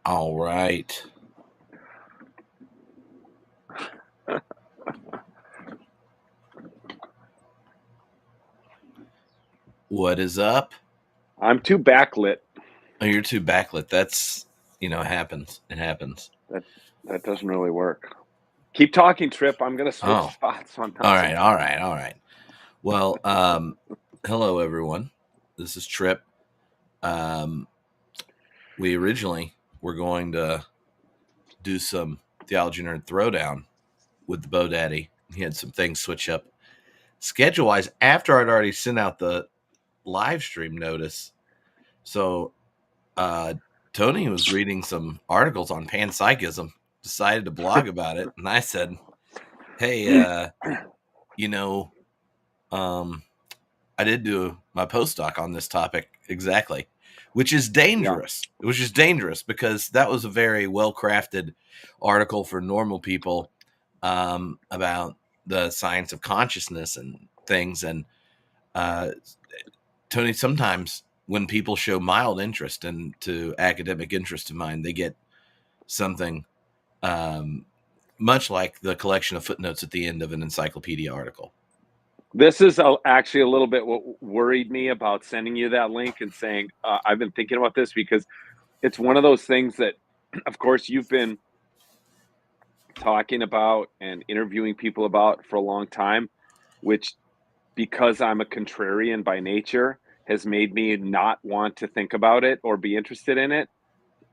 All right. What is up? I'm too backlit. Oh, you're too backlit. That's, happens. It happens. That doesn't really work. Keep talking, Tripp. I'm gonna switch Oh, spots on all some right. Well, hello, everyone. This is Tripp. We originally were going to do some Theology Nerd Throwdown with the BoDaddy. He had some things switch up schedule-wise after I'd already sent out the live stream notice. So Tony was reading some articles on panpsychism, decided to blog about it, and I said, "Hey, I did do my postdoc on this topic exactly, which is dangerous. Yeah. It was just dangerous because that was a very well-crafted article for normal people about the science of consciousness and things. And Tony, sometimes when people show mild interest into academic interest of mine, they get something much like the collection of footnotes at the end of an encyclopedia article. This is actually a little bit what worried me about sending you that link and saying, I've been thinking about this because it's one of those things that, of course, you've been talking about and interviewing people about for a long time, which, because I'm a contrarian by nature, has made me not want to think about it or be interested in it,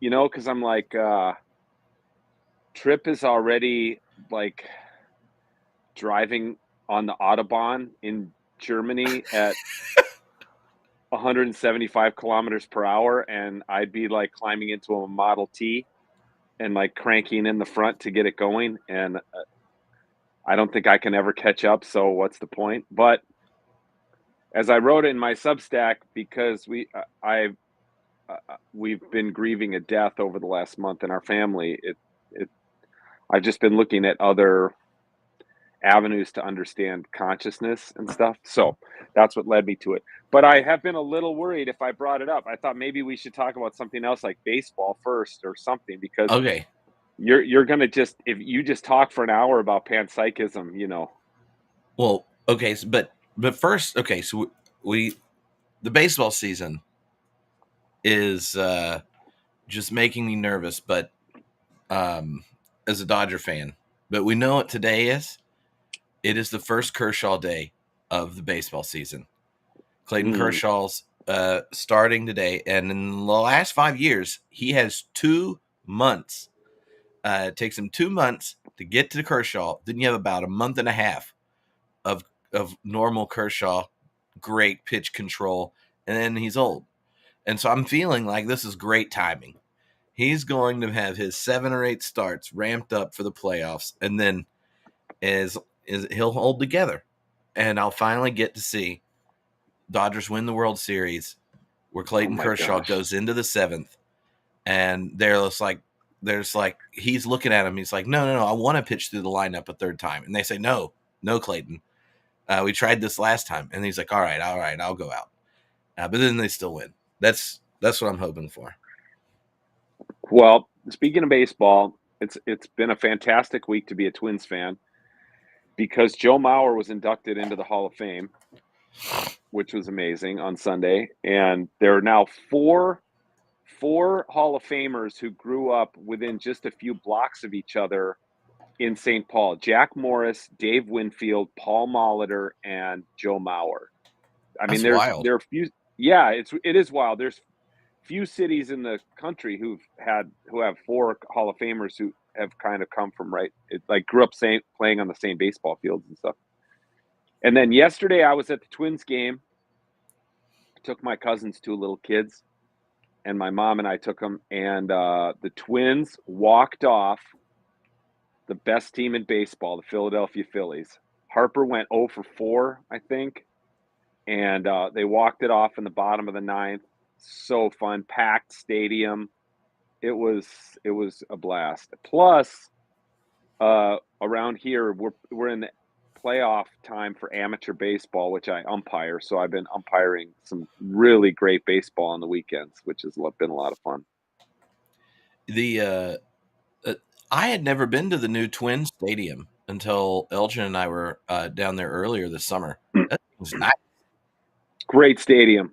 because I'm like, Tripp is already like driving on the Autobahn in Germany at 175 kilometers per hour, and I'd be like climbing into a Model T and like cranking in the front to get it going. And I don't think I can ever catch up. So what's the point? But as I wrote in my Substack, because we've been grieving a death over the last month in our family, I've just been looking at other avenues to understand consciousness and stuff. So that's what led me to it. But I have been a little worried if I brought it up. I thought maybe we should talk about something else like baseball first or something, because Okay. you're gonna just, if you just talk for an hour about panpsychism. Well, okay, so, but first, okay, so the baseball season is just making me nervous, but as a Dodger fan, but we know what today is. It is the first Kershaw day of the baseball season. Clayton Kershaw's starting today, and in the last 5 years, he has 2 months. It takes him 2 months to get to Kershaw. Then you have about a month and a half of normal Kershaw, great pitch control, and then he's old. And so I'm feeling like this is great timing. He's going to have his 7 or 8 starts ramped up for the playoffs, and then is he'll hold together, and I'll finally get to see Dodgers win the World Series, where Clayton Kershaw goes into the 7th, and there's like he's looking at him. He's like, no, I want to pitch through the lineup a third time, and they say, no, Clayton. We tried this last time, and he's like, all right, I'll go out. But then they still win. That's what I'm hoping for. Well, speaking of baseball, it's been a fantastic week to be a Twins fan, because Joe Mauer was inducted into the Hall of Fame, which was amazing, on Sunday. And there are now four Hall of Famers who grew up within just a few blocks of each other in St. Paul: Jack Morris, Dave Winfield, Paul Molitor, and Joe Mauer. I mean, That's wild. there are few. Yeah, it is wild. There's few cities in the country who have 4 Hall of Famers who have kind of come from like grew up playing on the same baseball fields and stuff. And then yesterday I was at the Twins game. I took my cousins, 2 little kids, and my mom and I took them, and the Twins walked off the best team in baseball, the Philadelphia Phillies. Harper went 0 for 4, I think, and they walked it off in the bottom of the 9th. So fun, packed stadium. It was a blast. Plus, around here we're in the playoff time for amateur baseball, which I umpire. So I've been umpiring some really great baseball on the weekends, which has been a lot of fun. the I had never been to the new Twin Stadium until Elgin and I were down there earlier this summer. That was nice. Great stadium.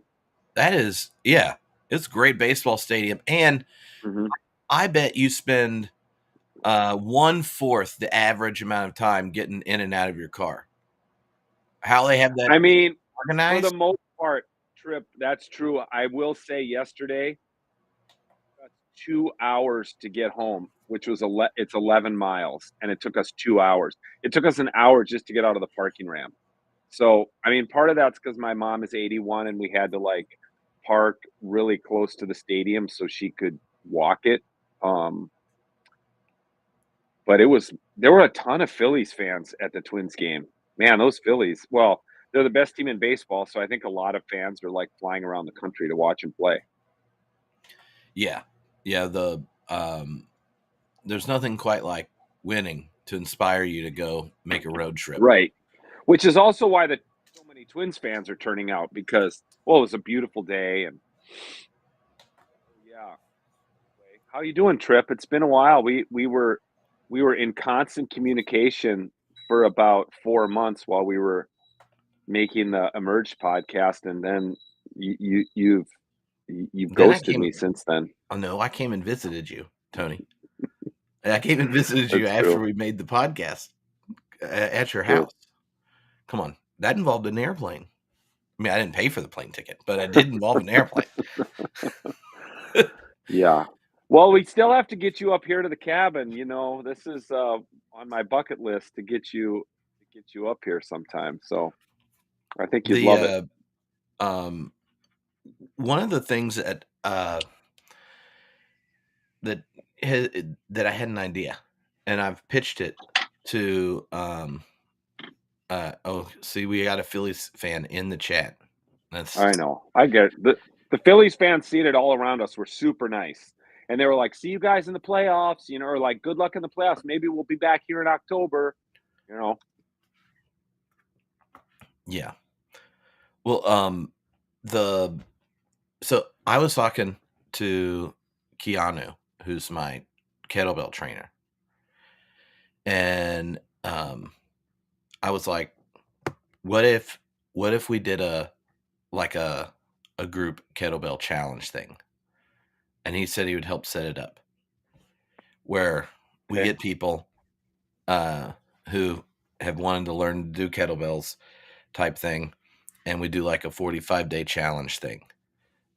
That is, yeah, it's a great baseball stadium, and Mm-hmm. I bet you spend 1/4 the average amount of time getting in and out of your car. How they have that I mean, for the organized? most part, Tripp, that's true. I will say yesterday, that's 2 hours to get home, which was it's 11 miles, and it took us 2 hours. It took us an hour just to get out of the parking ramp. So, I mean, part of that's because my mom is 81 and we had to like park really close to the stadium so she could walk it. Um, but there were a ton of Phillies fans at the Twins game. Man, those Phillies, well, they're the best team in baseball, so I think a lot of fans are like flying around the country to watch them play. Yeah, yeah. There's nothing quite like winning to inspire you to go make a road trip. Right. Which is also why so many Twins fans are turning out because, well, it was a beautiful day and yeah. How you doing, Tripp? It's been a while. We were in constant communication for about 4 months while we were making the Emerge podcast, and then you've Then I ghosted me came. since then. Oh no, I came and visited you, Tony. I came and visited you That's after true. we made the podcast at your True. house. Come on, that involved an airplane. I mean, I didn't pay for the plane ticket, but I did involve an airplane. Yeah. Well, we still have to get you up here to the cabin. This is on my bucket list to get you up here sometime. So I think you'd love it. The um, one of the things that that I had an idea, and I've pitched it to. Oh, see, we got a Phillies fan in the chat. That's I know. I get it. The Phillies fans seated all around us were super nice. And they were like, see you guys in the playoffs, or like, good luck in the playoffs. Maybe we'll be back here in October, you know. yeah. Well, the so I was talking to Keanu, who's my kettlebell trainer, and I was like, what if we did like a group kettlebell challenge thing? And he said he would help set it up where we Okay. get people uh who have wanted to learn to do kettlebells type thing, and we do like a 45-day challenge thing.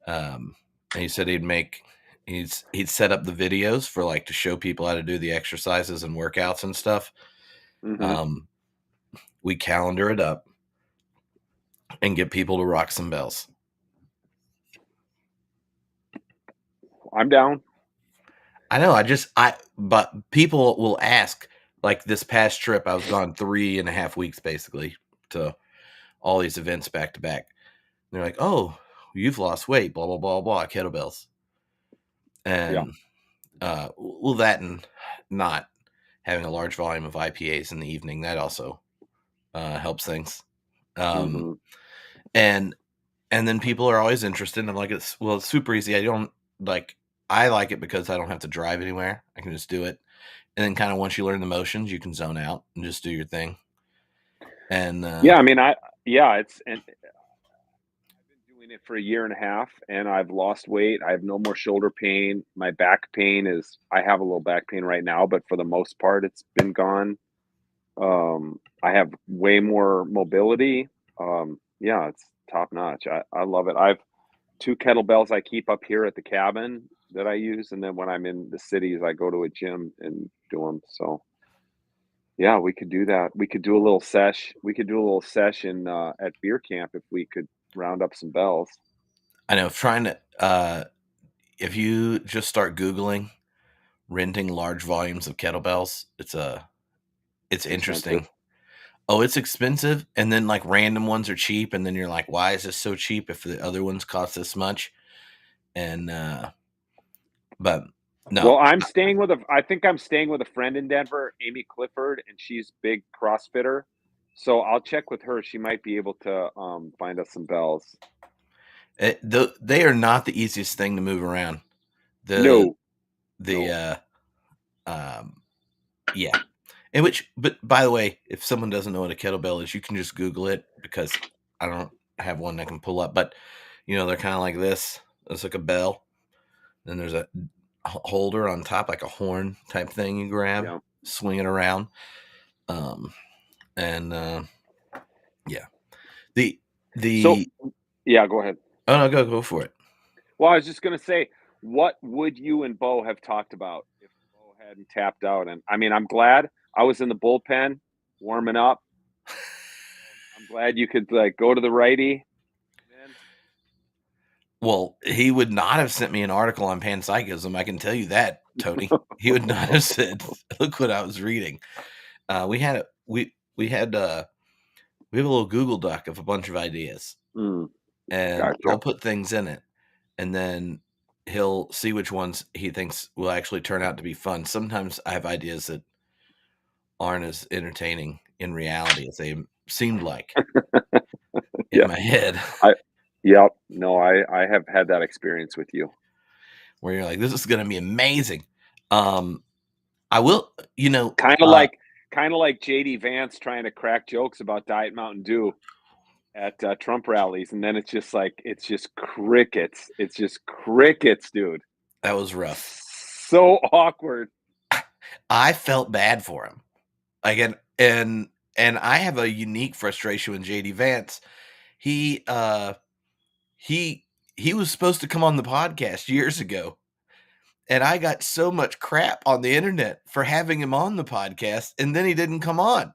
And he said he'd set up the videos for like to show people how to do the exercises and workouts and stuff. Hmm. um we calendar it up and get people to rock some bells. I'm down. I know. But people will ask. Like this past trip, I was gone 3.5 weeks basically to all these events back to back. They're like, "Oh, you've lost weight, blah blah blah blah, kettlebells." Yeah. And well, that and not having a large volume of IPAs in the evening, that also helps things. Um, Hmm. and then people are always interested. And I'm like, it's super easy. I like it because I don't have to drive anywhere. I can just do it. And then kind of once you learn the motions, you can zone out and just do your thing. And Yeah. I mean, and I've been doing it for a year and a half and I've lost weight. I have no more shoulder pain. My back pain I have a little back pain right now, but for the most part, it's been gone. I have way more mobility. Yeah, it's top notch. I love it. I've two kettlebells I keep up here at the cabin that I use, and then when I'm in the cities, I go to a gym and do them. So yeah, we could do that. We could do a little sesh. We could do a little session at beer camp if we could round up some bells. I know trying to, if you just start Googling renting large volumes of kettlebells, it's Expensive. interesting. Oh, it's expensive. And then like random ones are cheap. And then you're like, why is this so cheap if the other ones cost this much? And, but Well, no, I think I'm staying with a friend in Denver, Amy Clifford, and she's big CrossFitter. So I'll check with her. She might be able to find us some bells. they are not the easiest thing to move around. The No. The yeah. In which, but by the way, if someone doesn't know what a kettlebell is, you can just Google it because I don't have one that can pull up. But they're kind of like this. It's like a bell. Then there's a holder on top, like a horn type thing you grab, swing it around. And yeah, the So yeah, go ahead. oh no, go for it. Well, I was just gonna say, what would you and Bo have talked about if Bo hadn't tapped out? And I mean, I'm glad I was in the bullpen warming up. I'm glad you could like go to the righty. Well, he would not have sent me an article on panpsychism. I can tell you that, Tony. He would not have said, "Look what I was reading." We had we have a little Google Doc of a bunch of ideas, and Gotcha. I'll put things in it, and then he'll see which ones he thinks will actually turn out to be fun. Sometimes I have ideas that aren't as entertaining in reality as they seemed like in my head. Yep. No, I have had that experience with you. Where you're like, this is going to be amazing. I will, kind of like JD Vance trying to crack jokes about Diet Mountain Dew at Trump rallies, and then it's just crickets. It's just crickets, dude. That was rough. So awkward. I felt bad for him. Again, and I have a unique frustration with JD Vance. He was supposed to come on the podcast years ago, and I got so much crap on the internet for having him on the podcast, and then he didn't come on.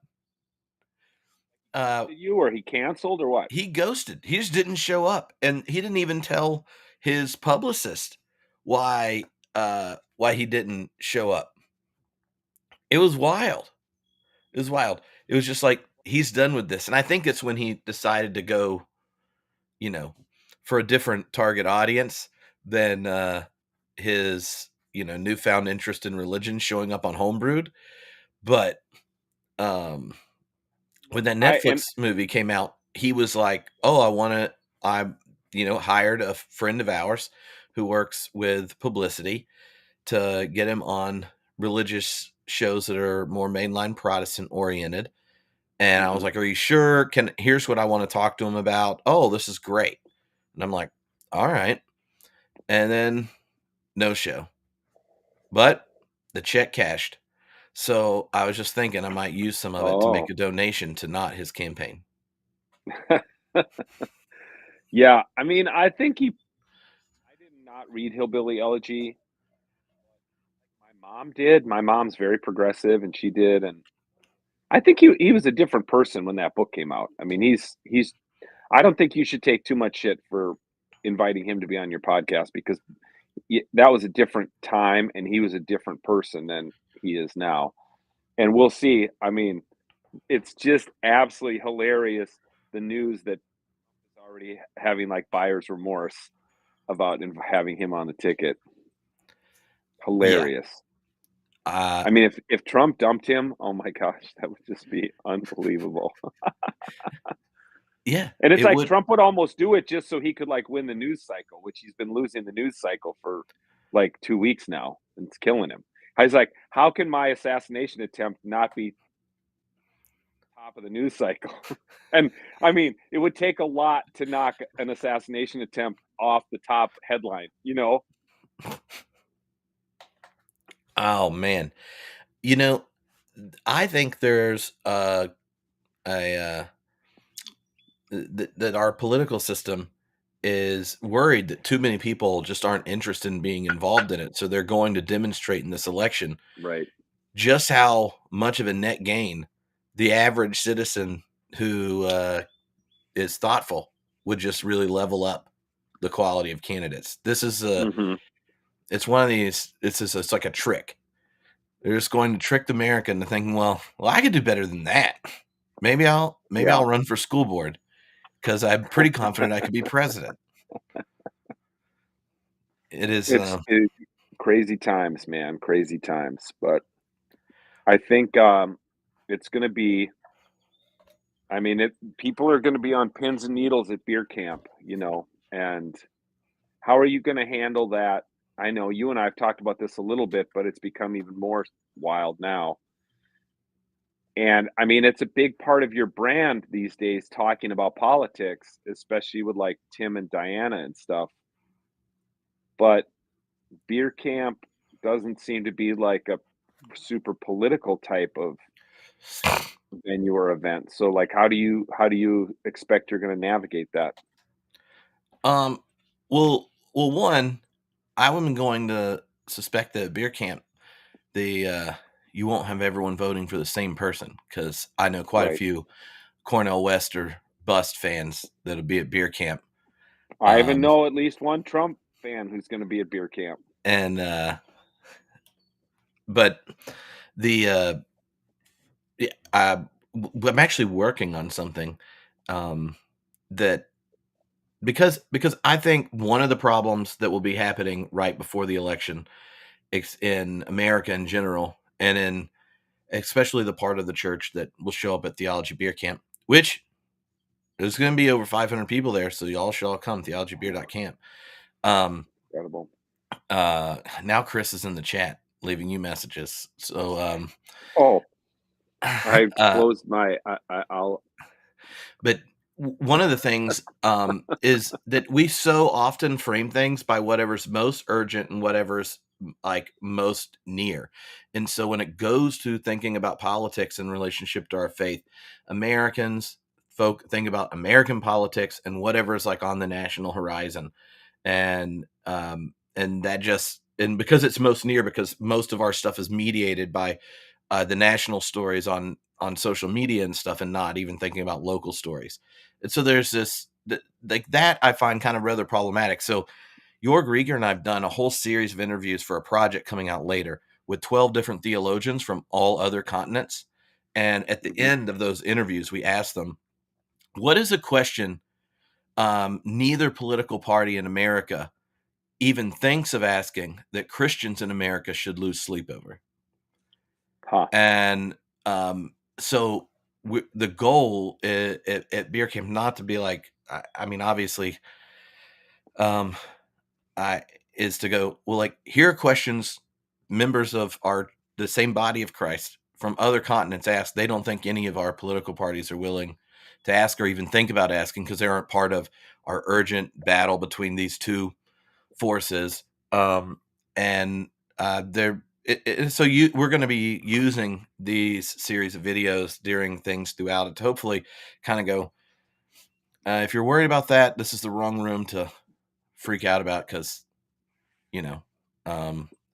Did you, or he canceled, or what? He ghosted. He just didn't show up, and he didn't even tell his publicist why he didn't show up. It was wild. It was wild. It was just like, he's done with this. And I think it's when he decided to go, for a different target audience than his, newfound interest in religion showing up on Homebrewed. But when that Netflix movie came out, he was like, oh, I hired a friend of ours who works with publicity to get him on religious shows that are more mainline Protestant oriented. And I was like, are you sure? Here's what I want to talk to him about. Oh, this is great. And I'm like, all right. And then no show. But the check cashed. So I was just thinking I might use some of it to make a donation to not his campaign. Yeah. I mean, I think I did not read Hillbilly Elegy. My mom did. My mom's very progressive, and she did. And I think he was a different person when that book came out. I mean, he's I don't think you should take too much shit for inviting him to be on your podcast, because that was a different time, and he was a different person than he is now. And we'll see. I mean, it's just absolutely hilarious, the news that is already having like buyer's remorse about having him on the ticket. Hilarious. Yeah. I mean, if Trump dumped him, oh my gosh, that would just be unbelievable. Yeah. And it's like Trump would almost do it just so he could like win the news cycle, which he's been losing the news cycle for like 2 weeks now, and it's killing him. He's like, how can my assassination attempt not be top of the news cycle? And I mean, it would take a lot to knock an assassination attempt off the top headline, Oh man. I think there's that our political system is worried that too many people just aren't interested in being involved in it. So they're going to demonstrate in this election just how much of a net gain the average citizen who is thoughtful would just really level up the quality of candidates. This is it's one of these, it's like a trick. They're just going to trick America into thinking, well, I could do better than that. Maybe I'll run for school board because I'm pretty confident I could be president. It's crazy times, man. Crazy times. But I think it's going to be, I mean, people are going to be on pins and needles at beer camp, and how are you going to handle that? I know you and I have talked about this a little bit, but it's become even more wild now. And I mean, it's a big part of your brand these days talking about politics, especially with like Tim and Diana and stuff. But beer camp doesn't seem to be like a super political type of venue or event. So like how do you expect you're going to navigate that? Um, well, one, I am going to suspect that at beer camp, the you won't have everyone voting for the same person because I know quite a Right. few Cornell West or Bust fans that'll be at beer camp. I even Um, know at least one Trump fan who's going to be at beer camp. and but the yeah, I'm actually working on something um, that because I think one of the problems that will be happening right before the election in America in general, and in especially the part of the church that will show up at Theology Beer Camp, which there's going to be over 500 people there, so y'all should all come. Theologybeer.camp. Um, Incredible. now Chris is in the chat leaving you messages. So, Oh, I've uh, closed my I'll but one of the things is that we so often frame things by whatever's most urgent and whatever's like most near. And so when it goes to thinking about politics in relationship to our faith, Americans folk think about American politics and whatever is like on the national horizon. And that just and because it's most near because most of our stuff is mediated by the national stories on social media and stuff and not even thinking about local stories. And so there's this like that I find kind of rather problematic. So Jorg Rieger and I've done a whole series of interviews for a project coming out later with 12 different theologians from all other continents. And at the mhm. end of those interviews, we asked them, what is a question neither political party in America even thinks of asking that Christians in America should lose sleep over? Huh. And so the goal at beer camp not to be like I mean obviously um I is to go well like here are questions members of our the same body of Christ from other continents ask. They don't think any of our political parties are willing to ask or even think about asking because they aren't part of our urgent battle between these two forces. And they're so we're going to be using these series of videos during things throughout it to hopefully kind of go if you're worried about that, this is the wrong room to freak out about because you know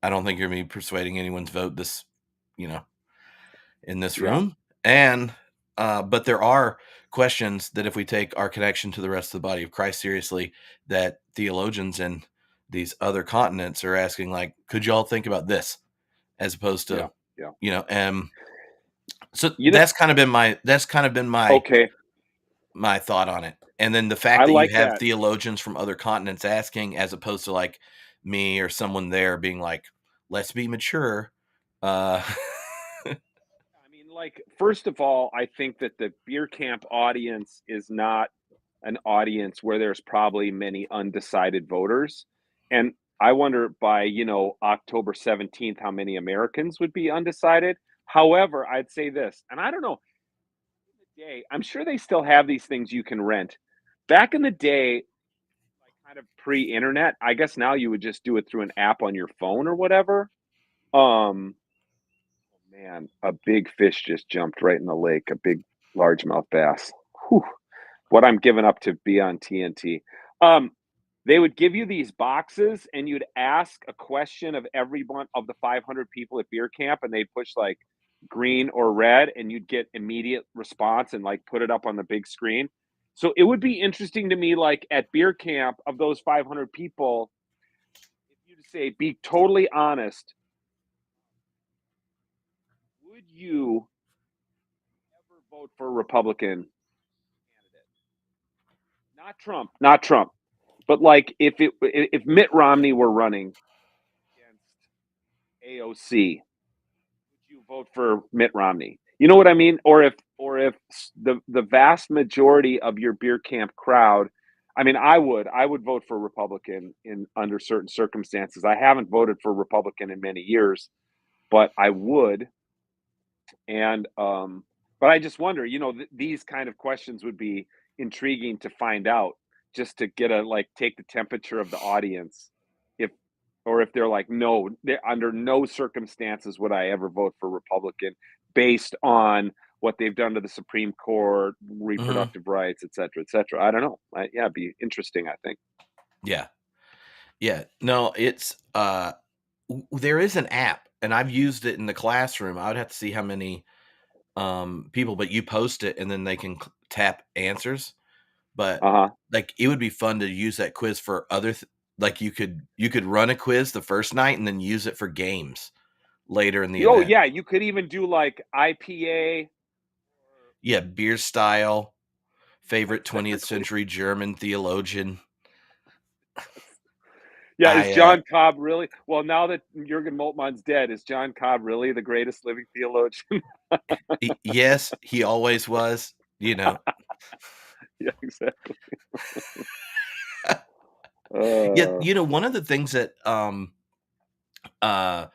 I don't think you're going to be persuading anyone's vote this you know in this Yeah. room. And but there are questions that if we take our connection to the rest of the body of Christ seriously, that theologians in these other continents are asking, like, could y'all think about this as opposed Yeah. to, Yeah. so You know, that's kind of been okay. my thought on it. And then the fact I that you like have that. theologians from other continents asking, as opposed to like me or someone there being like, let's be mature. Uh, I mean, like, first of all, I think that the beer camp audience is not an audience where there's probably many undecided voters. And I wonder by, October 17th, how many Americans would be undecided. However, I'd say this, and I don't know, in the day, I'm sure they still have these things you can rent. Back in the day, like kind of pre-internet, I guess now you would just do it through an app on your phone or whatever. Um, Man, a big fish just jumped right in the lake, a big largemouth bass. Whew, what I'm giving up to be on TNT. Um, they would give you these boxes and you'd ask a question of every one of the 500 people at beer camp and they'd push like green or red and you'd get immediate response and like put it up on the big screen. So it would be interesting to me, like at beer camp of those 500 people, if you say, be totally honest, would you ever vote for a Republican candidate? Not Trump, not Trump. But like if Mitt Romney were running against AOC, would you vote for Mitt Romney? You know what I mean? Or if the vast majority of your beer camp crowd, I mean, I would vote for Republican in under certain circumstances. I haven't voted for Republican in many years, but I would. And but I just wonder, these kind of questions would be intriguing to find out, just to get a like take the temperature of the audience, if or if they're like, no, under no circumstances would I ever vote for Republican based on what they've done to the Supreme Court, Mhm. reproductive rights, et cetera, et cetera. I don't know. Yeah, it'd be interesting, I think. Yeah. Yeah. No, it's there is an app, and I've used it in the classroom. I would have to see how many people, but you post it and then they can tap answers. But Uh-huh. like it would be fun to use that quiz for other like you could run a quiz the first night and then use it for games later in the Oh event. yeah, you could even do like IPA. Yeah, beer style, favorite 20th Exactly. century German theologian. Yeah, is I John Cobb really? Well, now that Jurgen Moltmann's dead, is John Cobb really the greatest living theologian? yes, he always was, you know. Yeah, exactly. Yeah, Uh, one of the things that uh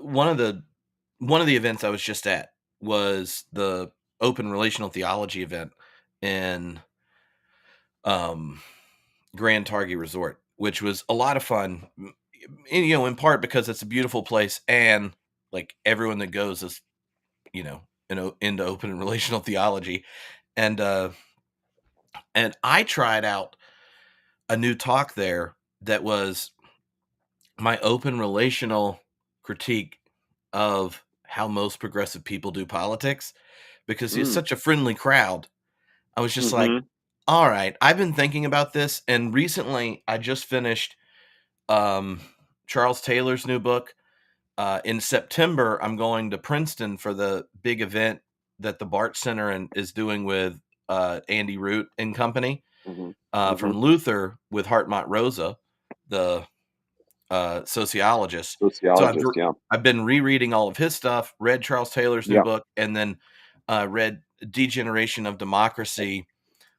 one of the events I was just at was the open relational theology event in um Grand Targhee Resort, which was a lot of fun. And, in part because it's a beautiful place and like everyone that goes is, into open and relational theology. And I tried out a new talk there that was my open relational critique of how most progressive people do politics because it's mm, such a friendly crowd. I was just like, mhm, all right, I've been thinking about this. And recently I just finished um, Charles Taylor's new book. In September, I'm going to Princeton for the big event that the Bart Center is doing with Andy Root and company mhm, from mhm. Luther with Hartmut Rosa, the sociologist. So Sociologist, yeah. I've been rereading all of his stuff, read Charles Taylor's new Yeah. book, and then read Degeneration of Democracy,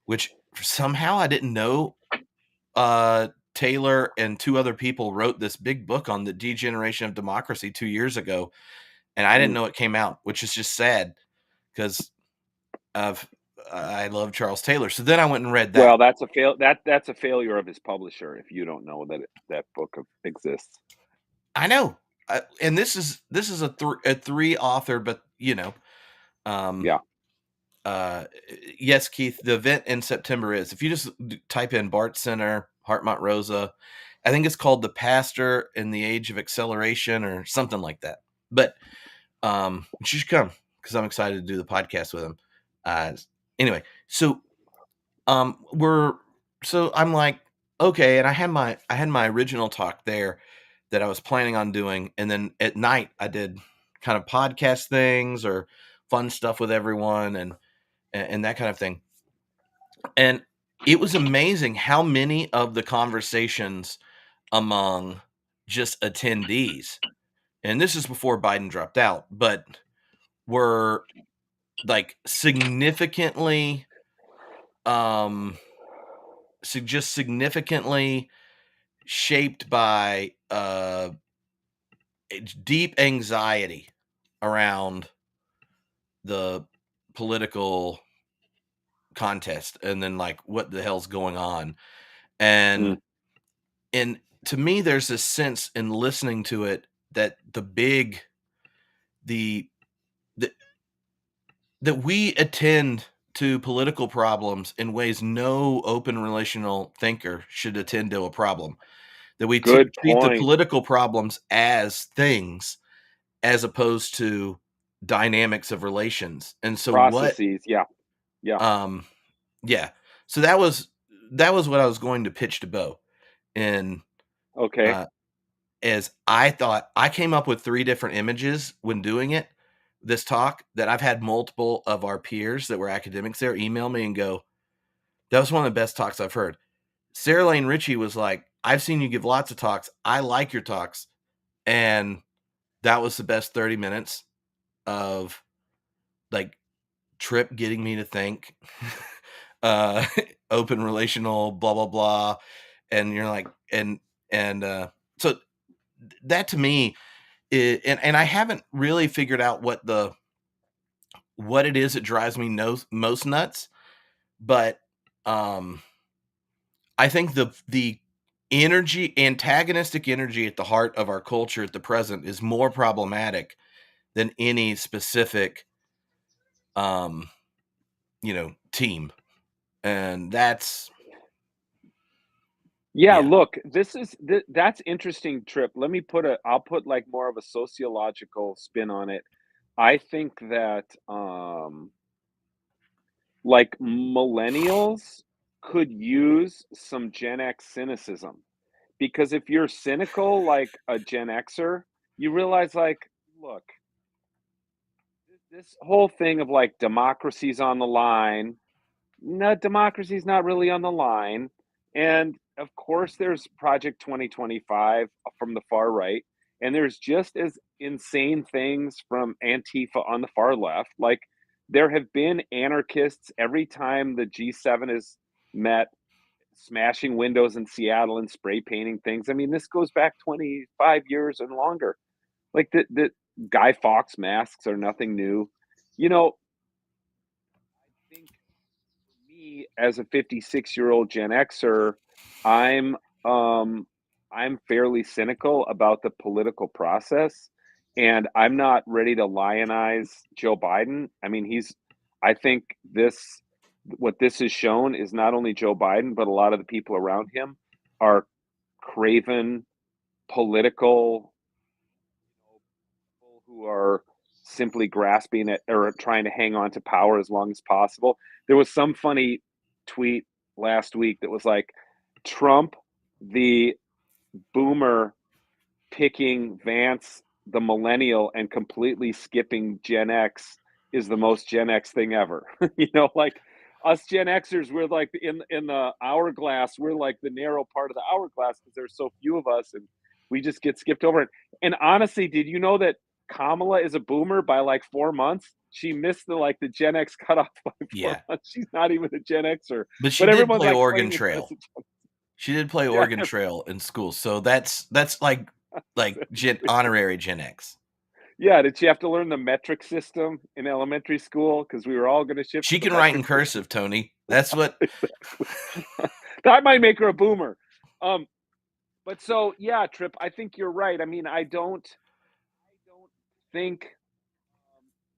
which somehow I didn't know Taylor and two other people wrote this big book on the degeneration of democracy 2 years ago, and I didn't Mm. know it came out, which is just sad because of I love Charles Taylor. So then I went and read Well, that. that's a failure of his publisher if you don't know that book exists. I know, and this is a three author, but um, Yeah. uh, yes, Keith. The event in September is if you just type in Bart Center, Hartmut Rosa, I think it's called The Pastor in the Age of Acceleration or something like that. But you should come because I'm excited to do the podcast with him. Uh, anyway, we're so I'm like, okay, and I had my original talk there that I was planning on doing, and then at night I did kind of podcast things or fun stuff with everyone and that kind of thing. And it was amazing how many of the conversations among just attendees, and this is before Biden dropped out, but were like significantly um just significantly shaped by deep anxiety around the political contest and then like what the hell's going on. Mm. And and to me there's this sense in listening to it that the the that we attend to political problems in ways no open relational thinker should attend to a problem. That we Good treat the point. political problems as things as opposed to dynamics of relations. And so what Processes. Yeah. Yeah. um yeah. So that was what I was going to pitch to Bo. And Okay. uh as I thought I came up with three different images when doing this talk that I've had multiple of our peers that were academics there email me and go, that was one of the best talks I've heard. Sarah Lane Ritchie was like, I've seen you give lots of talks. I like your talks. And that was the best 30 minutes of like Tripp getting me to think. uh, open relational, blah blah blah, and you're like, and so that to me, and I haven't really figured out what it is that drives me most nuts, but um, I think the antagonistic energy at the heart of our culture at the present is more problematic than any specific um team, and that's Yeah, yeah. look, that's interesting, Trip. I'll put like more of a sociological spin on it. I think that like millennials could use some Gen X cynicism, because if you're cynical like a Gen Xer, you realize like, look, this whole thing of like democracy's on the line. No, democracy's not really on the line. And of course, there's Project 2025 from the far right, and there's just as insane things from Antifa on the far left. Like, there have been anarchists every time the G7 has met, smashing windows in Seattle and spray painting things. I mean, this goes back 25 years and longer. Like, the Guy Fawkes masks are nothing new. You know, I think me as a 56-year-old Gen Xer, I'm I'm fairly cynical about the political process, and I'm not ready to lionize Joe Biden. I mean, I think what this has shown is not only Joe Biden, but a lot of the people around him are craven political, people who are simply grasping at or trying to hang on to power as long as possible. There was some funny tweet last week that was like, Trump, the boomer, picking Vance, the millennial, and completely skipping Gen X is the most Gen X thing ever. Like us Gen Xers, we're like in the hourglass. We're like the narrow part of the hourglass because there's so few of us, and we just get skipped over. And honestly, did you know that Kamala is a boomer by like 4 months? She missed the Gen X cutoff by four Yeah, months. She's not even a Gen Xer, but she but did everyone's play like Oregon claiming her as Trail. a Gen. She did play Yeah, Oregon Trail in school, so that's like exactly. honorary Gen X. Yeah, did she have to learn the metric system in elementary school? Because we were all going to shift to She the can write in metric system. cursive, Tony. That's what. Exactly. That might make her a boomer. Um, but so yeah, Trip, I think you're right. I mean, I don't think.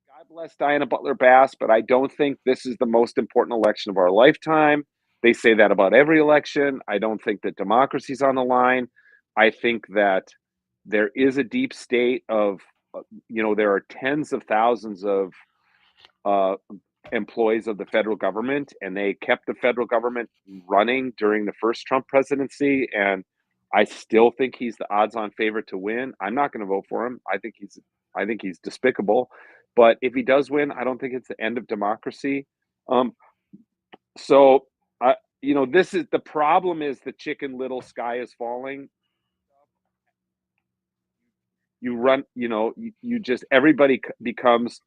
God bless Diana Butler Bass, but I don't think this is the most important election of our lifetime. They say that about every election. I don't think that democracy's on the line. I think that there is a deep state of, there are tens of thousands of uh, employees of the federal government, and they kept the federal government running during the first Trump presidency. And I still think he's the odds-on favorite to win. I'm not going to vote for him. I think he's despicable. But if he does win, I don't think it's the end of democracy. Um, so this is the problem: is the Chicken Little sky is falling. You run, you just everybody becomes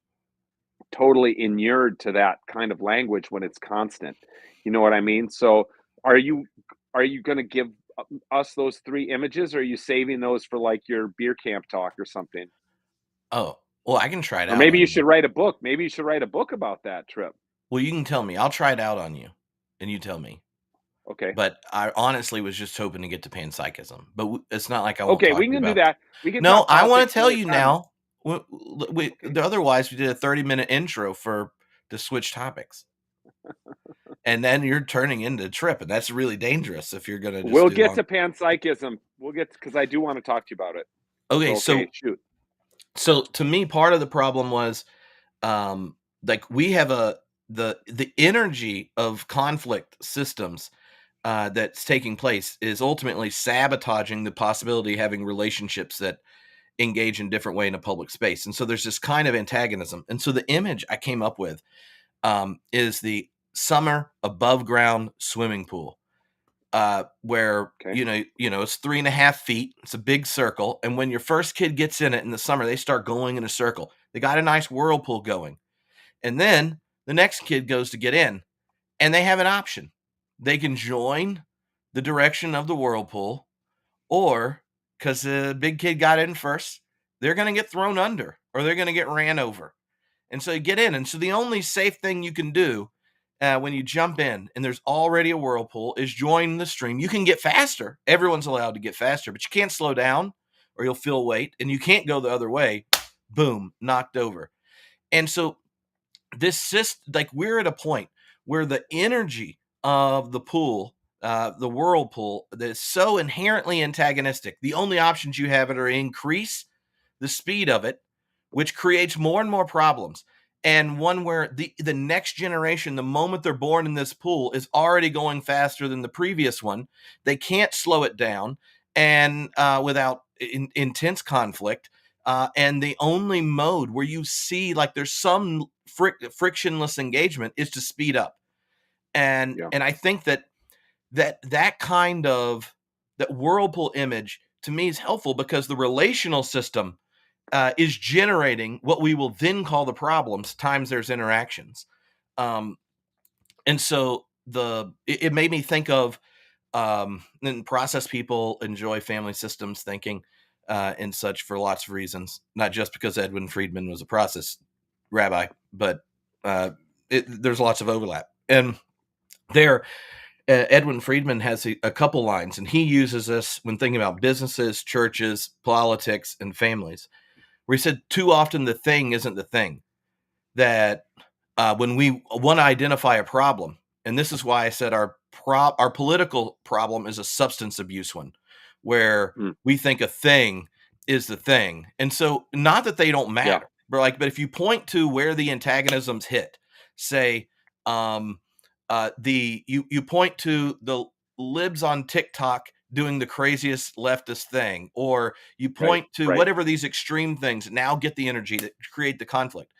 totally inured to that kind of language when it's constant. You know what I mean? So are you are you going to give us those three images, or are you saving those for like your beer camp talk or something? Oh, well, I can try it Or out maybe on you you. should write a book. Maybe you should write a book about that Trip. Well, you can tell me. I'll try it out on you, and you tell me. Okay. But I honestly was just hoping to get to panpsychism. But it's not like I won't Okay, talk we to you can do about. that. We can No, talk I want politics to tell another you time. now. Okay. Otherwise, we did a 30-minute intro to switch topics, and then you're turning into Trip, and that's really dangerous if you're gonna just We'll do get long. to panpsychism. We'll get because I do want to talk to you about it. Okay, So okay, shoot. so to me, part of the problem was like we have the energy of conflict systems that's taking place is ultimately sabotaging the possibility of having relationships that engage in different way in a public space. And so there's this kind of antagonism. And so the image I came up with is the summer above ground swimming pool, where Okay. it's 3.5 feet. It's a big circle, and when your first kid gets in it in the summer, they start going in a circle. They got a nice whirlpool going, and then the next kid goes to get in, and they have an option. They can join the direction of the whirlpool, or because the big kid got in first, they're going to get thrown under or they're going to get ran over. And so you get in. And so the only safe thing you can do when you jump in and there's already a whirlpool is join the stream. You can get faster. Everyone's allowed to get faster, but you can't slow down or you'll feel weight, and you can't go the other way. Boom, knocked over. And so this system, like, we're at a point where the energy of the pool, the whirlpool, that is so inherently antagonistic. The only options you have are increase the speed of it, which creates more and more problems. And one where the next generation, the moment they're born in this pool, is already going faster than the previous one. They can't slow it down, and without intense conflict. And the only mode where you see like there's some frictionless engagement is to speed up. And Yeah. and I think that kind of that whirlpool image to me is helpful, because the relational system is generating what we will then call the problems times there's interactions. And so it made me think of, and process people enjoy family systems thinking and such for lots of reasons, not just because Edwin Friedman was a process rabbi, but there's lots of overlap. And there, Edwin Friedman has a couple lines, and he uses this when thinking about businesses, churches, politics, and families, where he said, too often the thing isn't the thing. That when we want to identify a problem, and this is why I said our political problem is a substance abuse one, where we think a thing is the thing. And so, not that they don't matter, but if you point to where the antagonisms hit, say, you point to the libs on TikTok doing the craziest leftist thing, or you point to whatever these extreme things now get the energy that create the conflict.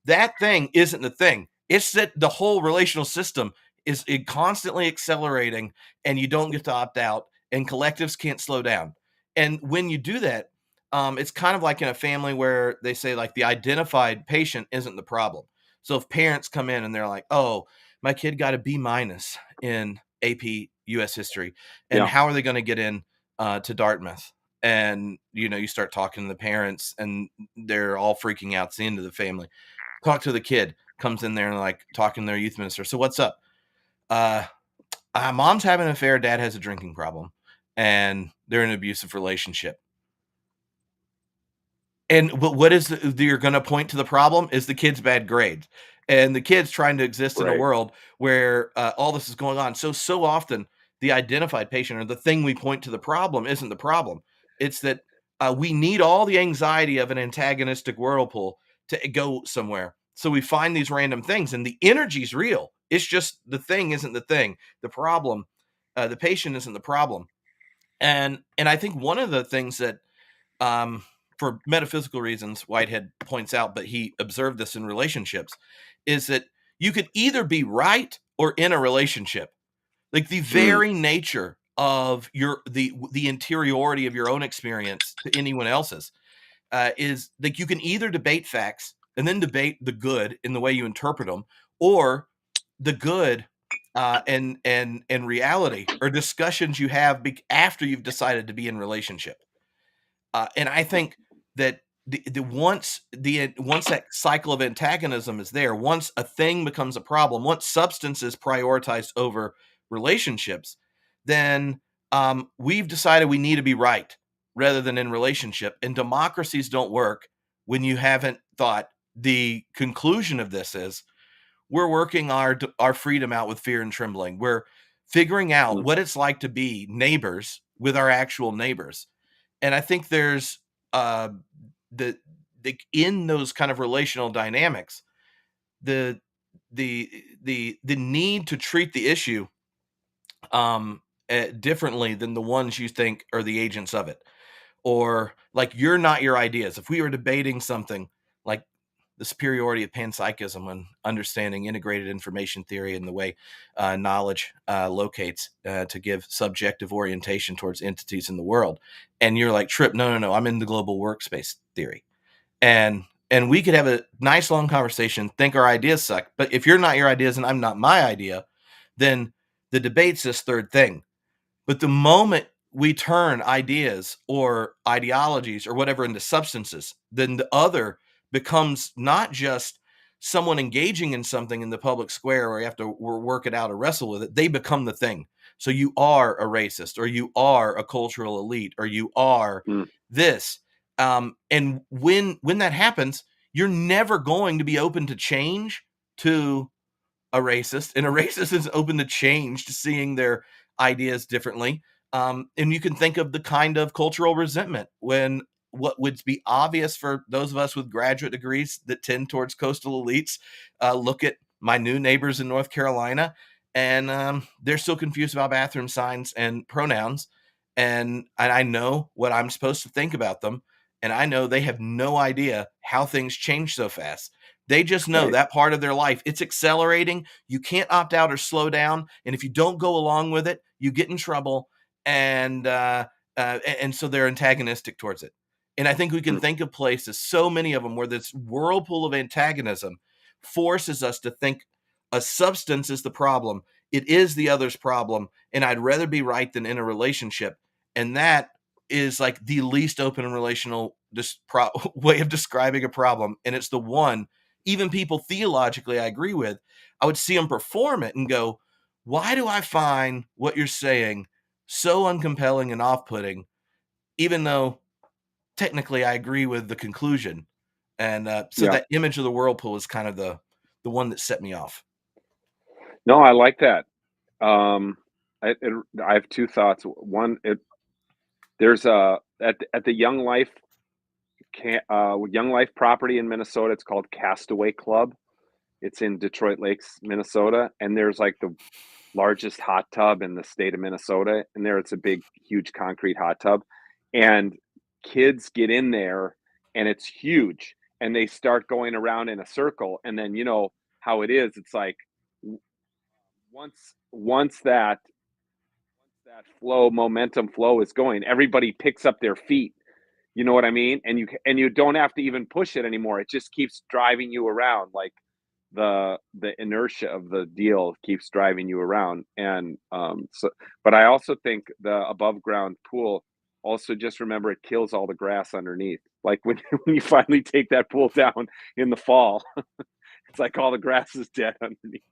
That thing isn't the thing. It's that the whole relational system is constantly accelerating, and you don't get to opt out, and collectives can't slow down. And when you do that, it's kind of like in a family where they say, like, the identified patient isn't the problem. So if parents come in and they're like, oh, my kid got a B- in AP US history, and how are they going to get in to Dartmouth? And, you start talking to the parents, and they're all freaking out. It's the end of the family. Talk to the kid, comes in there and like talking to their youth minister. So what's up? Mom's having an affair. Dad has a drinking problem, and they're in an abusive relationship. But what is you're going to point to the problem is the kid's bad grades, and the kid's trying to exist in a world where all this is going on. So often the identified patient, or the thing we point to the problem, isn't the problem. It's that we need all the anxiety of an antagonistic whirlpool to go somewhere. So we find these random things, and the energy's real. It's just the thing isn't the thing. The problem, the patient isn't the problem. And I think one of the things that, for metaphysical reasons, Whitehead points out, but he observed this in relationships, is that you could either be right or in a relationship. Like, the very nature of the interiority of your own experience to anyone else's is like, you can either debate facts and then debate the good in the way you interpret them, or the good and reality or discussions you have after you've decided to be in relationship. And I think that once that cycle of antagonism is there, once a thing becomes a problem, once substance is prioritized over relationships, then we've decided we need to be right rather than in relationship. And democracies don't work when you haven't thought the conclusion of this is we're working our freedom out with fear and trembling. We're figuring out what it's like to be neighbors with our actual neighbors. And I think there's the in those kind of relational dynamics, the need to treat the issue differently than the ones you think are the agents of it, or like, you're not your ideas. If we were debating something like the superiority of panpsychism and understanding integrated information theory and the way knowledge locates to give subjective orientation towards entities in the world, and you're like, Tripp, no, I'm in the global workspace theory, and we could have a nice long conversation, think our ideas suck, but if you're not your ideas and I'm not my idea, then the debate's this third thing. But the moment we turn ideas or ideologies or whatever into substances, then the other becomes not just someone engaging in something in the public square where you have to work it out or wrestle with it. They become the thing. So you are a racist, or you are a cultural elite, or you are Mm. this. And when that happens, you're never going to be open to change to a racist, and a racist is open to change, to seeing their ideas differently. And you can think of the kind of cultural resentment when what would be obvious for those of us with graduate degrees that tend towards coastal elites look at my new neighbors in North Carolina, and they're still confused about bathroom signs and pronouns. And I know what I'm supposed to think about them. And I know they have no idea how things change so fast. They just know Right. that part of their life, it's accelerating. You can't opt out or slow down. And if you don't go along with it, you get in trouble. And so they're antagonistic towards it. And I think we can Mm. think of places, so many of them, where this whirlpool of antagonism forces us to think a substance is the problem. It is the other's problem. And I'd rather be right than in a relationship. And that is like the least open and relational way of describing a problem. And it's the one, even people theologically I agree with, I would see them perform it and go, why do I find what you're saying so uncompelling and off-putting, even though technically I agree with the conclusion? And so Yeah. that image of the whirlpool is kind of the one that set me off. No, I like that. I have two thoughts. One, there's a at the Young Life property in Minnesota. It's called Castaway Club. It's in Detroit Lakes, Minnesota, and there's like the largest hot tub in the state of Minnesota. And there, it's a big, huge concrete hot tub, and kids get in there, and it's huge, and they start going around in a circle, and then you know how it is. It's like once that momentum flow is going, everybody picks up their feet. You know what I mean? And you don't have to even push it anymore. It just keeps driving you around, like the inertia of the deal keeps driving you around. And so, but I also think the above ground pool, also just remember it kills all the grass underneath. Like when when you finally take that pool down in the fall, it's like all the grass is dead underneath.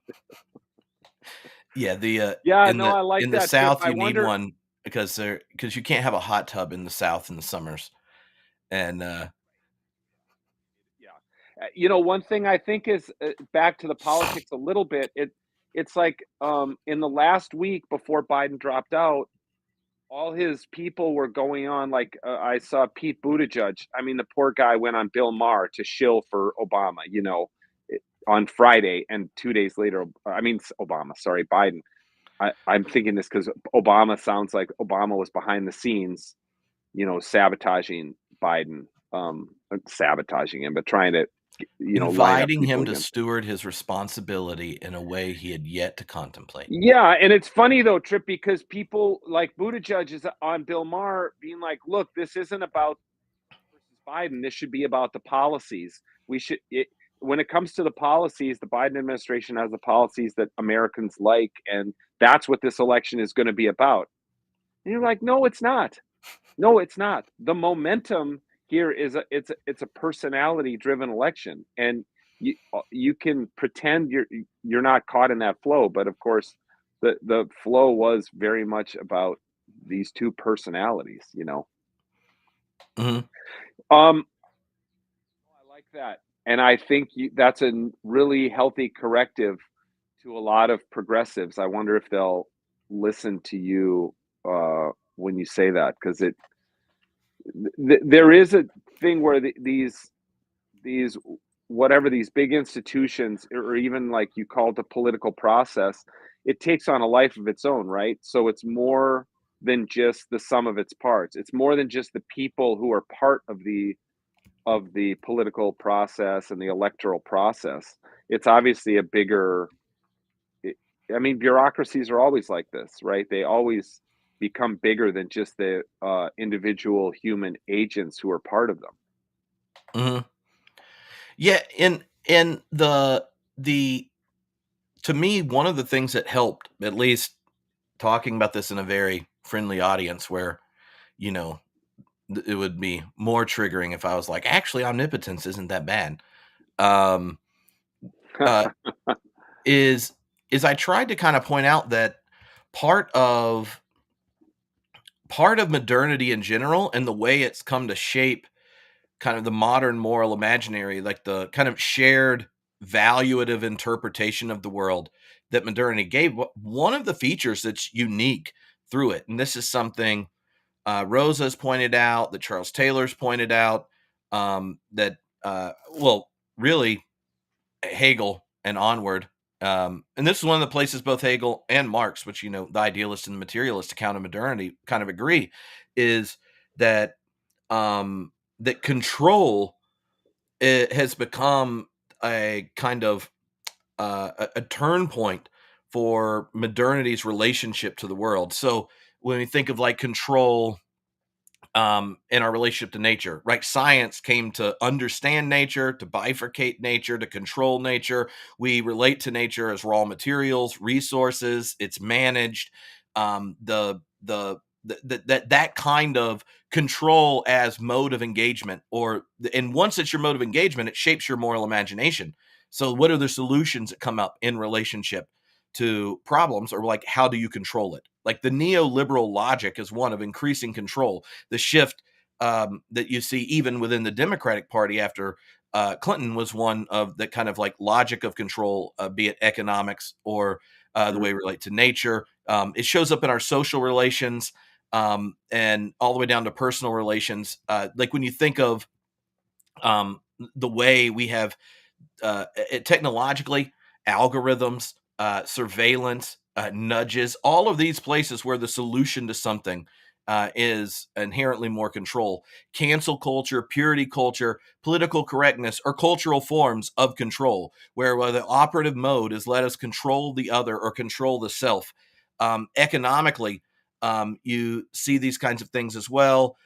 Yeah, Yeah, no, I like in the that, Tripp. South I you need wonder. one because you can't have a hot tub in the South in the summers. And Yeah. One thing I think is, back to the politics a little bit. It's like, in the last week before Biden dropped out, all his people were going on. Like, I saw Pete Buttigieg. I mean, the poor guy went on Bill Maher to shill for Obama. On Friday, and 2 days later, I mean, Obama. Sorry, Biden. I'm thinking this because Obama sounds like Obama was behind the scenes, sabotaging Biden, sabotaging him, but trying to, line up inviting people him to against him. steward his responsibility in a way he had yet to contemplate. Yeah, and it's funny though, Trip, because people like Buttigieg is on Bill Maher being like, "Look, this isn't about versus Biden. This should be about the policies. When it comes to the policies, the Biden administration has the policies that Americans like, and that's what this election is going to be about." And you're like, "No, it's not. No, it's not. The momentum here is it's a personality driven election, and you can pretend you're not caught in that flow, but of course, the flow was very much about these two personalities. Mhm. Um, I like that, and I think that's a really healthy corrective to a lot of progressives. I wonder if they'll listen to you when you say that, because there is a thing where these whatever these big institutions, or even like you call it the political process, it takes on a life of its own, right? So it's more than just the sum of its parts. It's more than just the people who are part of the political process and the electoral process. It's obviously a bigger. I mean, bureaucracies are always like this, right? They always become bigger than just the individual human agents who are part of them. Mhm. Yeah, and the to me, one of the things that helped, at least talking about this in a very friendly audience where, you know, it would be more triggering if I was like, actually, omnipotence isn't that bad. Um, uh, is is I tried to kind of point out that part of part of modernity in general and the way it's come to shape kind of the modern moral imaginary, like the kind of shared valuative interpretation of the world that modernity gave. One of the features that's unique through it, and this is something Rosa's pointed out, that Charles Taylor's pointed out, that well, really Hegel and onward. And this is one of the places both Hegel and Marx, which, you know, the idealist and the materialist account of modernity kind of agree, is that that control it has become a kind of a turn point for modernity's relationship to the world. So when we think of like control in our relationship to nature, right? Science came to understand nature, to bifurcate nature, to control nature. We relate to nature as raw materials, resources. It's managed. That kind of control as mode of engagement, and once it's your mode of engagement, it shapes your moral imagination. So, what are the solutions that come up in relationship to problems, or like how do you control it? Like the neoliberal logic is one of increasing control. The shift that you see even within the Democratic Party after Clinton was one of the kind of like logic of control, be it economics or the way we relate to nature. It shows up in our social relations and all the way down to personal relations. Like when you think of the way we have technologically, algorithms, surveillance, nudges, all of these places where the solution to something is inherently more control. Cancel culture, purity culture, political correctness are cultural forms of control, where the operative mode is let us control the other or control the self. Economically, you see these kinds of things as well.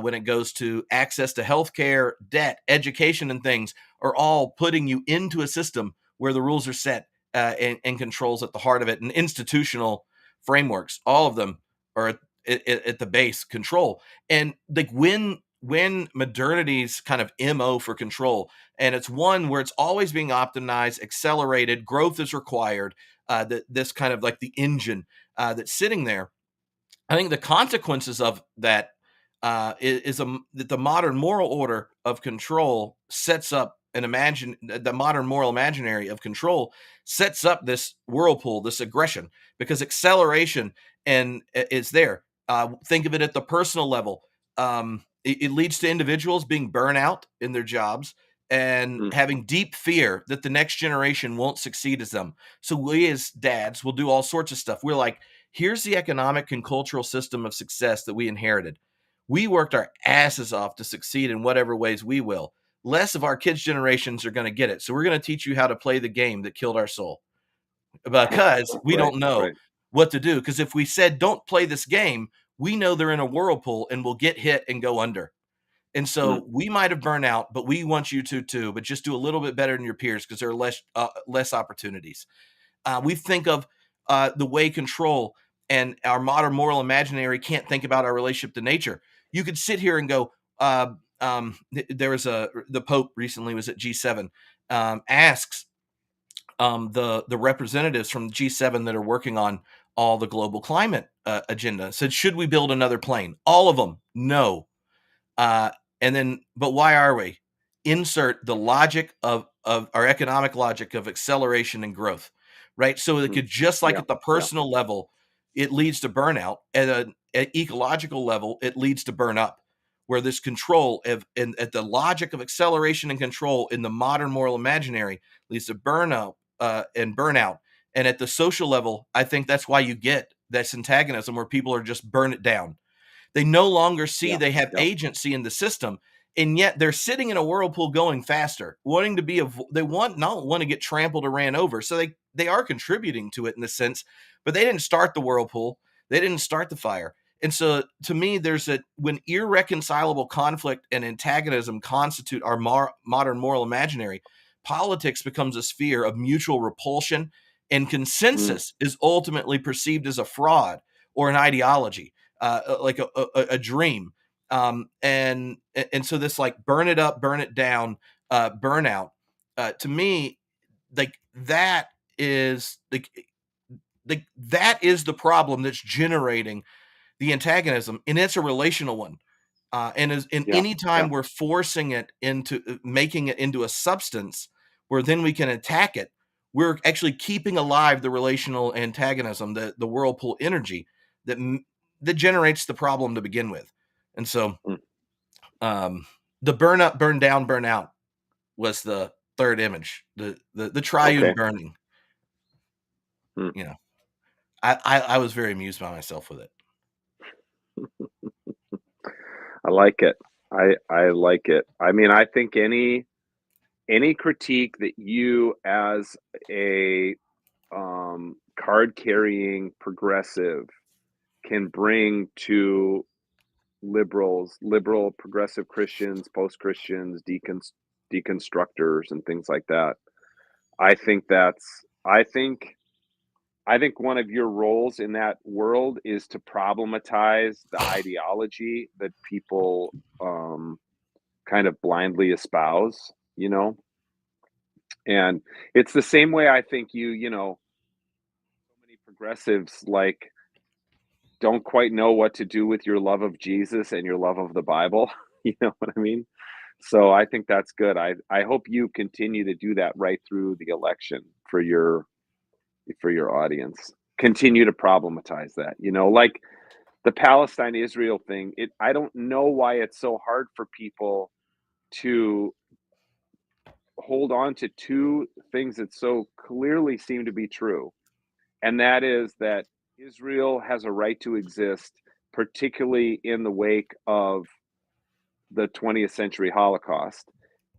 When it goes to access to healthcare, debt, education, and things, are all putting you into a system where the rules are set and controls at the heart of it. And institutional frameworks, all of them are at the base control. And like when modernity's kind of MO for control, and it's one where it's always being optimized, accelerated, growth is required, that this kind of like the engine that's sitting there. I think the consequences of that that the modern moral order of control sets up the modern moral imaginary of control sets up this whirlpool, this aggression, because acceleration and is there. Think of it at the personal level. It leads to individuals being burnout in their jobs and having deep fear that the next generation won't succeed as them. So we as dads will do all sorts of stuff. We're like, here's the economic and cultural system of success that we inherited. We worked our asses off to succeed in whatever ways we will. Less of our kids' generations are going to get it. So we're going to teach you how to play the game that killed our soul because we Right, don't know right. what to do. Because if we said, don't play this game, we know they're in a whirlpool and will get hit and go under. And Mm, so we might have burned out, but we want you to too, but just do a little bit better than your peers because there are less opportunities. We think of the way control and our modern moral imaginary can't think about our relationship to nature. You could sit here and go, there was the Pope recently was at G7, asks the representatives from G7 that are working on all the global climate agenda, said, should we build another plane? All of them, no. Uh, and then, but why are we? Insert the logic of our economic logic of acceleration and growth, right? So it mm. could just like Yeah, at the yeah. personal level, it leads to burnout. At an ecological level, it leads to burn up. Where this control of and at the logic of acceleration and control in the modern moral imaginary leads to burnout and burnout. And at the social level, I think that's why you get this antagonism where people are just burn it down. They no longer see Yeah, they have yeah. agency in the system, and yet they're sitting in a whirlpool going faster, wanting to be they want not want to get trampled or ran over. So they are contributing to it in the sense, but they didn't start the whirlpool. They didn't start the fire. And so to me, there's a when irreconcilable conflict and antagonism constitute our modern moral imaginary, politics becomes a sphere of mutual repulsion and consensus is ultimately perceived as a fraud or an ideology, like a dream. And so this like burn it up, burn it down, burnout, to me, like that is that is the problem that's generating the antagonism, and it's a relational one. And as in Yeah. any time we're forcing it into making it into a substance where then we can attack it, we're actually keeping alive the relational antagonism, the whirlpool energy that that generates the problem to begin with. And so, Mm. the burn up, burn down, burn out was the third image, the triune Okay. burning. Mm. You know, I was very amused by myself with it. I like it. I like it. I mean, I think any critique that you as a card carrying progressive can bring to liberal progressive Christians, post Christians, deconstructors, and things like that. I think that's I think one of your roles in that world is to problematize the ideology that people kind of blindly espouse, you know? And it's the same way I think so many progressives like don't quite know what to do with your love of Jesus and your love of the Bible. You know what I mean? So I think that's good. I hope you continue to do that right through the election for your audience. Continue to problematize that. Like the Palestine Israel thing, I don't know why it's so hard for people to hold on to two things that so clearly seem to be true. And that is that Israel has a right to exist, particularly in the wake of the 20th century Holocaust,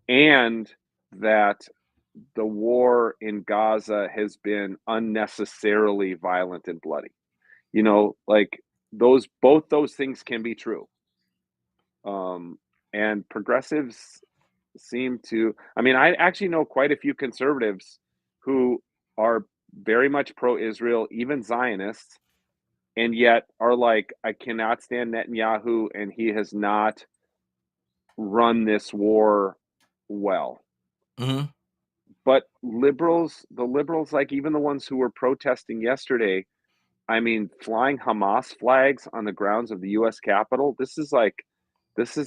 and that the war in Gaza has been unnecessarily violent and bloody. Like both those things can be true. Um, and progressives seem to, I mean, I actually know quite a few conservatives who are very much pro-Israel, even Zionists, and yet are like, I cannot stand Netanyahu, and he has not run this war well. Mm-hmm. But the liberals, like even the ones who were protesting yesterday, I mean, flying Hamas flags on the grounds of the U.S. Capitol, this is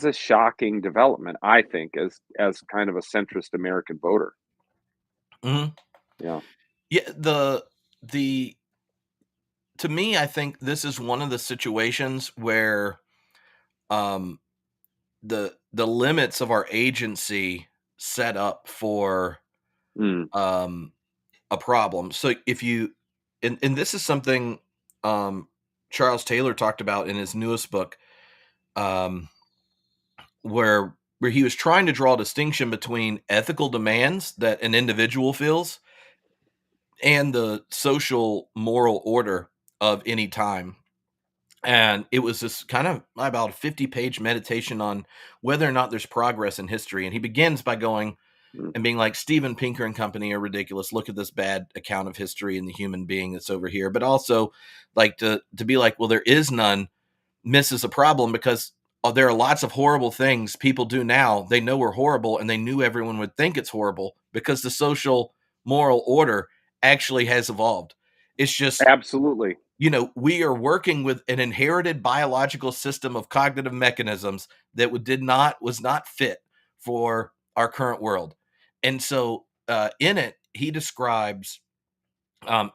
a shocking development, I think, as kind of a centrist American voter. Mm-hmm. Yeah. Yeah, the to me, I think this is one of the situations where um the limits of our agency set up for Mm, um a problem. So if you and this is something um Charles Taylor talked about in his newest book, um where he was trying to draw a distinction between ethical demands that an individual feels and the social moral order of any time. And it was this kind of about a 50-page meditation on whether or not there's progress in history. And he begins by going mm, and being like, Steven Pinker and company are ridiculous. Look at this bad account of history and the human being that's over here. But also, like, to be like, well, there is none, misses a problem, because there are lots of horrible things people do now. They know are horrible, and they knew everyone would think it's horrible because the social moral order actually has evolved. It's just, absolutely. we are working with an inherited biological system of cognitive mechanisms that was not fit for our current world. And so, in it, he describes,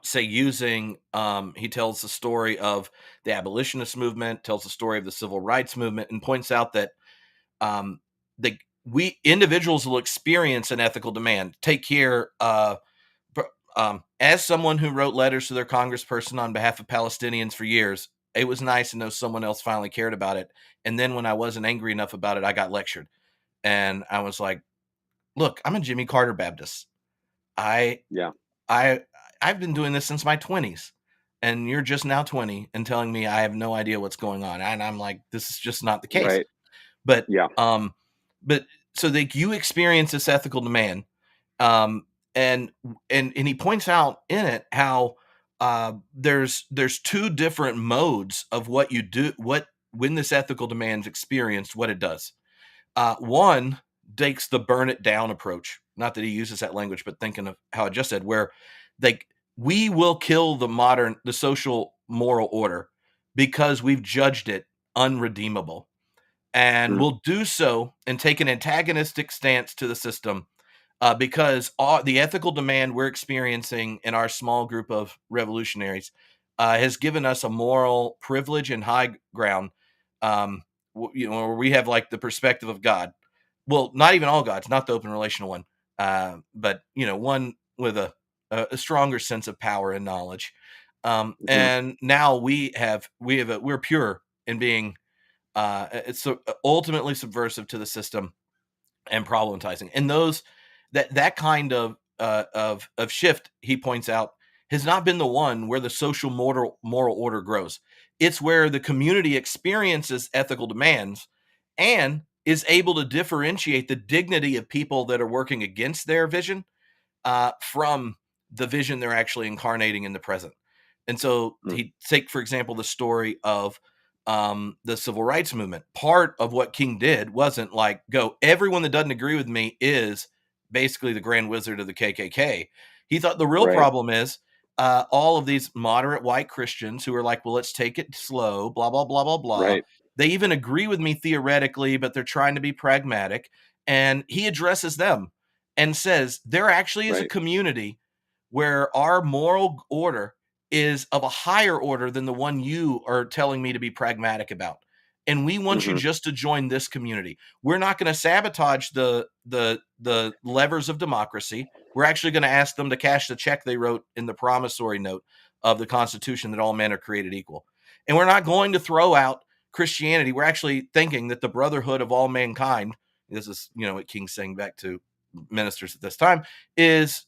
say, he tells the story of the abolitionist movement, tells the story of the civil rights movement, and points out that um, we individuals will experience an ethical demand. Take care. As someone who wrote letters to their congressperson on behalf of Palestinians for years, it was nice to know someone else finally cared about it. And then when I wasn't angry enough about it, I got lectured. And I was like, look, I'm a Jimmy Carter Baptist. I Yeah. I I've been doing this since my 20s. And you're just now 20 and telling me I have no idea what's going on. And I'm like, this is just not the case. Right. But Yeah. but so that you experience this ethical demand, and he points out in it how there's two different modes of what you do, what when this ethical demand is experienced, what it does. One takes the burn it down approach. Not that he uses that language, but thinking of how I just said, where like we will kill the social moral order because we've judged it unredeemable. And Mm. we'll do so and take an antagonistic stance to the system because the ethical demand we're experiencing in our small group of revolutionaries has given us a moral privilege and high ground. Where we have like the perspective of God. Well, not even all gods, not the open relational one, but one with a stronger sense of power and knowledge. Mhm. And now we're pure in being it's so ultimately subversive to the system and problematizing. And that kind of shift, he points out, has not been the one where the social moral order grows. It's where the community experiences ethical demands and is able to differentiate the dignity of people that are working against their vision from the vision they're actually incarnating in the present. And so Mm. he take, for example, the story of the civil rights movement. Part of what King did wasn't like, go, everyone that doesn't agree with me is basically the grand wizard of the KKK. He thought the real Right. problem is all of these moderate white Christians who are like, well, let's take it slow, blah, blah, blah, blah, blah. Right. They even agree with me theoretically, but they're trying to be pragmatic. And he addresses them and says there actually is a Right. community where our moral order is of a higher order than the one you are telling me to be pragmatic about. And we want you Mhm. just to join this community. We're not going to sabotage the levers of democracy. We're actually going to ask them to cash the check they wrote in the promissory note of the Constitution that all men are created equal. And we're not going to throw out Christianity. We're actually thinking that the brotherhood of all mankind, this is what King's saying back to ministers at this time, is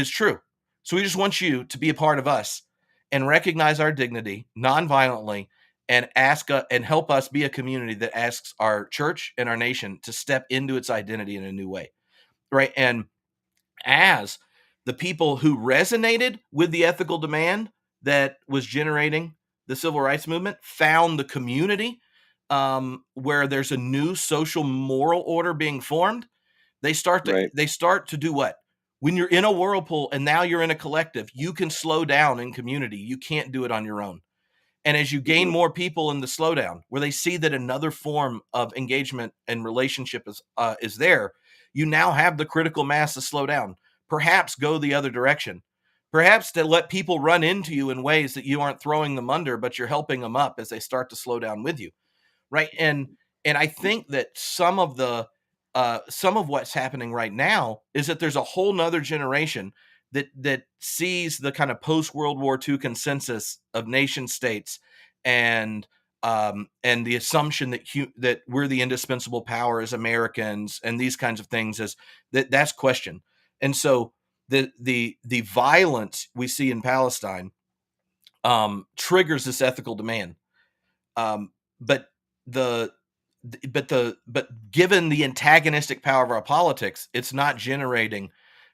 true. So we just want you to be a part of us and recognize our dignity nonviolently, and and help us be a community that asks our church and our nation to step into its identity in a new way, right? And as the people who resonated with the ethical demand that was generating the civil rights movement found the community where there's a new social moral order being formed, Right. they start to do what? When you're in a whirlpool and now you're in a collective, you can slow down in community. You can't do it on your own. And as you gain Mhm. more people in the slowdown, where they see that another form of engagement and relationship is there, you now have the critical mass to slow down. Perhaps go the other direction. Perhaps to let people run into you in ways that you aren't throwing them under, but you're helping them up as they start to slow down with you, right? And I think that some of what's happening right now is that there's a whole nother generation that sees the kind of post World War II consensus of nation states and the assumption that we're the indispensable power as Americans and these kinds of things as that's questioned. And so the violence we see in Palestine triggers this ethical demand. Um, but the but given the antagonistic power of our politics, it's not generating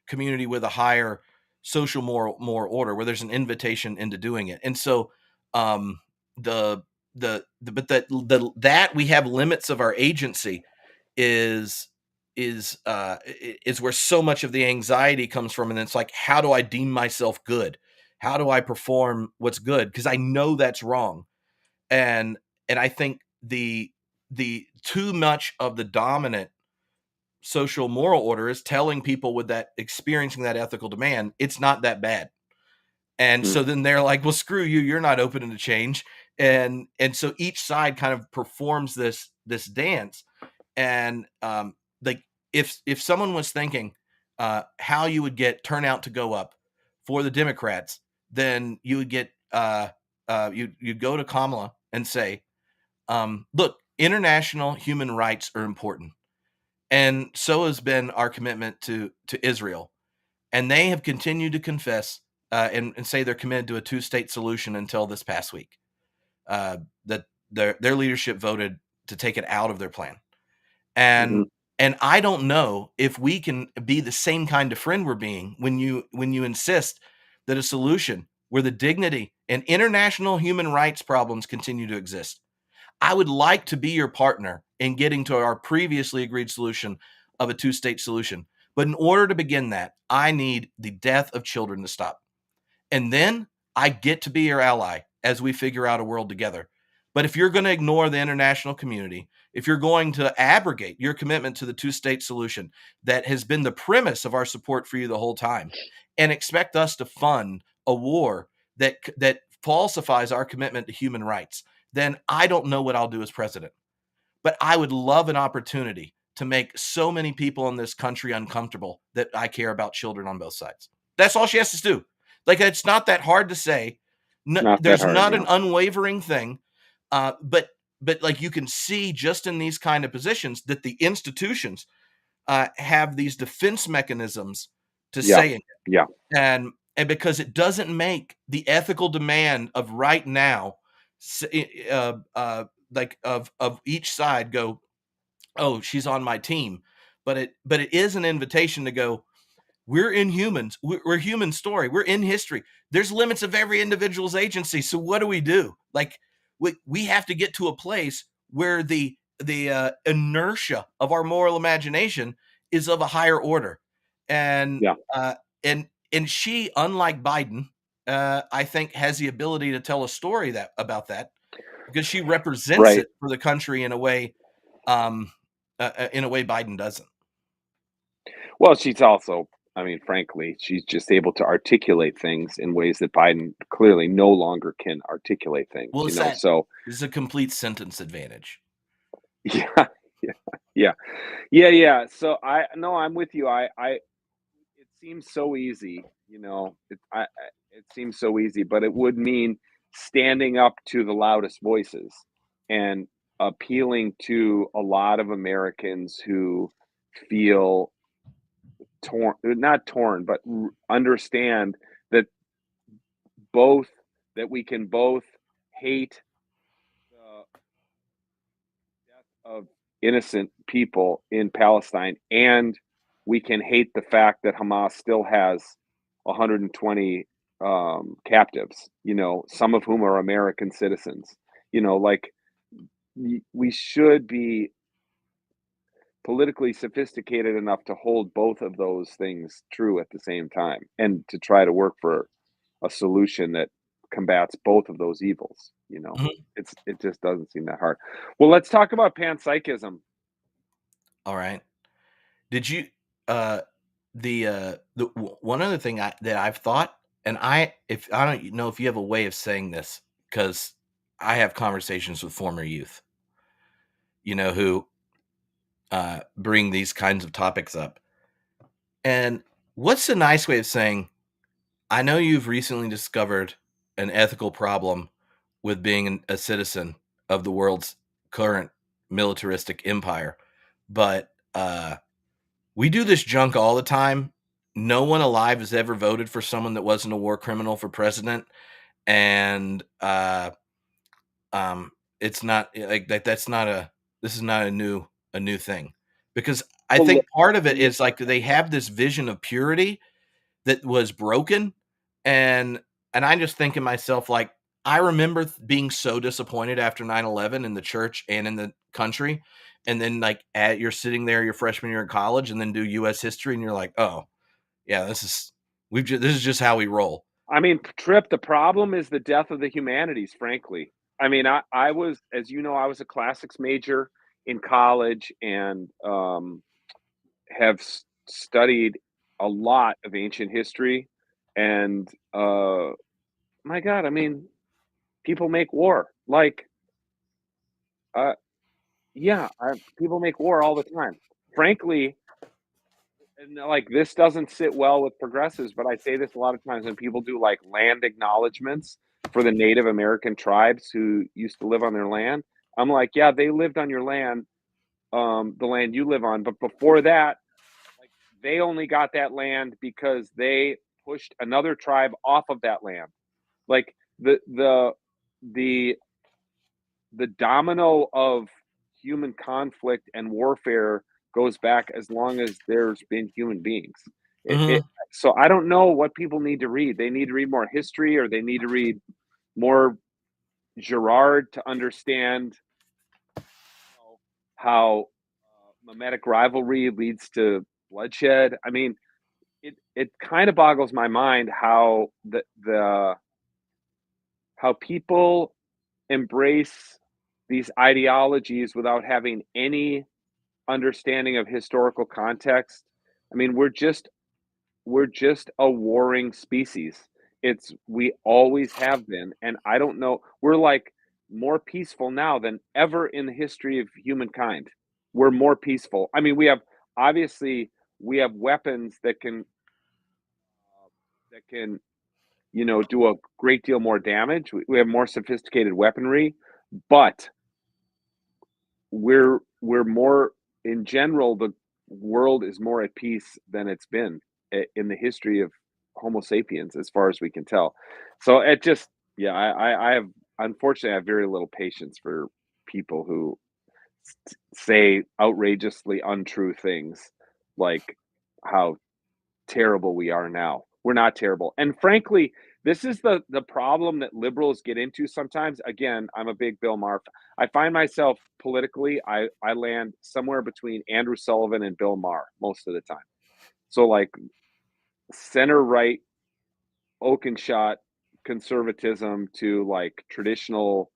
community with a higher social moral order where there's an invitation into doing it. And so um the but that we have limits of our agency is is where so much of the anxiety comes from. And it's like, how do I deem myself good? How do I perform what's good? Because I know that's wrong. And I think the too much of the dominant social moral order is telling people with that experiencing that ethical demand, it's not that bad. And Mm. so then they're like, well, screw you, you're not open to change. And so each side kind of performs this dance. And like if someone was thinking how you would get turnout to go up for the Democrats, then you would get you'd go to Kamala and say, look, international human rights are important, and so has been our commitment to Israel, and they have continued to confess and say they're committed to a two-state solution until this past week. That their leadership voted to take it out of their plan, and Mhm. And I don't know if we can be the same kind of friend we're being when you insist that a solution where the dignity and international human rights problems continue to exist. I would like to be your partner in getting to our previously agreed solution of a two-state solution. But in order to begin that, I need the death of children to stop. And then I get to be your ally as we figure out a world together. But if you're going to ignore the international community, if you're going to abrogate your commitment to the two-state solution that has been the premise of our support for you the whole time, and expect us to fund a war that falsifies our commitment to human rights, then I don't know what I'll do as president. But I would love an opportunity to make so many people in this country uncomfortable that I care about children on both sides. That's all she has to do. Like, it's not that hard to say. No, Not that there's hard, not yeah. an unwavering thing. But like, you can see just in these kind of positions that the institutions have these defense mechanisms to Yeah. say it. Yeah. And because it doesn't make the ethical demand of right now, like of each side go, oh, she's on my team, but it is an invitation to go, we're inhumans. We're human story. We're in history. There's limits of every individual's agency. So what do we do? Like, we have to get to a place where the inertia of our moral imagination is of a higher order, and Yeah. and she, unlike Biden, I think, has the ability to tell a story about that, because she represents Right. it for the country um, in a way Biden doesn't. Well, she's also, I mean, frankly, she's just able to articulate things in ways that Biden clearly no longer can articulate things, Well, you it's know. that So it's a complete sentence advantage. yeah, yeah, yeah, yeah, yeah. So I no, I'm with you. It seems so easy, you know. It seems so easy, but it would mean standing up to the loudest voices and appealing to a lot of Americans who feel torn, not torn, but understand that both that we can both hate the death of innocent people in Palestine, and we can hate the fact that Hamas still has 120 captives, you know, some of whom are American citizens. You know, like, we should be politically sophisticated enough to hold both of those things true at the same time, and to try to work for a solution that combats both of those evils, you know. Mhm. It just doesn't seem that hard. Well, let's talk about panpsychism. All right. Did you uh one other thing that I've thought, and I don't know if you have a way of saying this, because I have conversations with former youth, who bring these kinds of topics up. And what's a nice way of saying, I know you've recently discovered an ethical problem with being a citizen of the world's current militaristic empire, but we do this junk all the time. No one alive has ever voted for someone that wasn't a war criminal for president, and um, it's not like that. That's not a. This is not a new thing, because I Well, think part of it is like they have this vision of purity that was broken, and I just think in myself, like, I remember being so disappointed after 9/11 in the church and in the country, and then, like, you're sitting there your freshman year in college and then do US history and you're like, "Oh, yeah, this is just how we roll." I mean, Tripp, the problem is the death of the humanities, frankly. I mean, I was, as you know, I was a classics major in college, and have studied a lot of ancient history. And my God, I mean, people make war. Like, uh, yeah, people make war all the time. Frankly, and like, this doesn't sit well with progressives, but I say this a lot of times when people do like land acknowledgments for the Native American tribes who used to live on their land. I'm like, yeah, they lived on your land, the land you live on, but before that, like, they only got that land because they pushed another tribe off of that land. Like, the the domino of human conflict and warfare goes back as long as there's been human beings. Mhm. So I don't know what people need to read. They need to read more history, or they need to read more Girard to understand how mimetic rivalry leads to bloodshed. I mean, it kind of boggles my mind how the how people embrace these ideologies without having any understanding of historical context. I mean, we're just a warring species. We always have been, and I don't know, we're like more peaceful now than ever in the history of humankind. We're more peaceful. I mean, obviously we have weapons that can do a great deal more damage. We have more sophisticated weaponry, but we're more, in general, the world is more at peace than it's been in the history of Homo sapiens, as far as we can tell. So it just, yeah, I have, unfortunately, I have very little patience for people who say outrageously untrue things, like how terrible we are now. We're not terrible. And frankly, this is the problem that liberals get into sometimes. Again, I'm a big Bill Maher. I find myself politically, I land somewhere between Andrew Sullivan and Bill Maher most of the time. So like center right Oakenshot conservatism to like traditional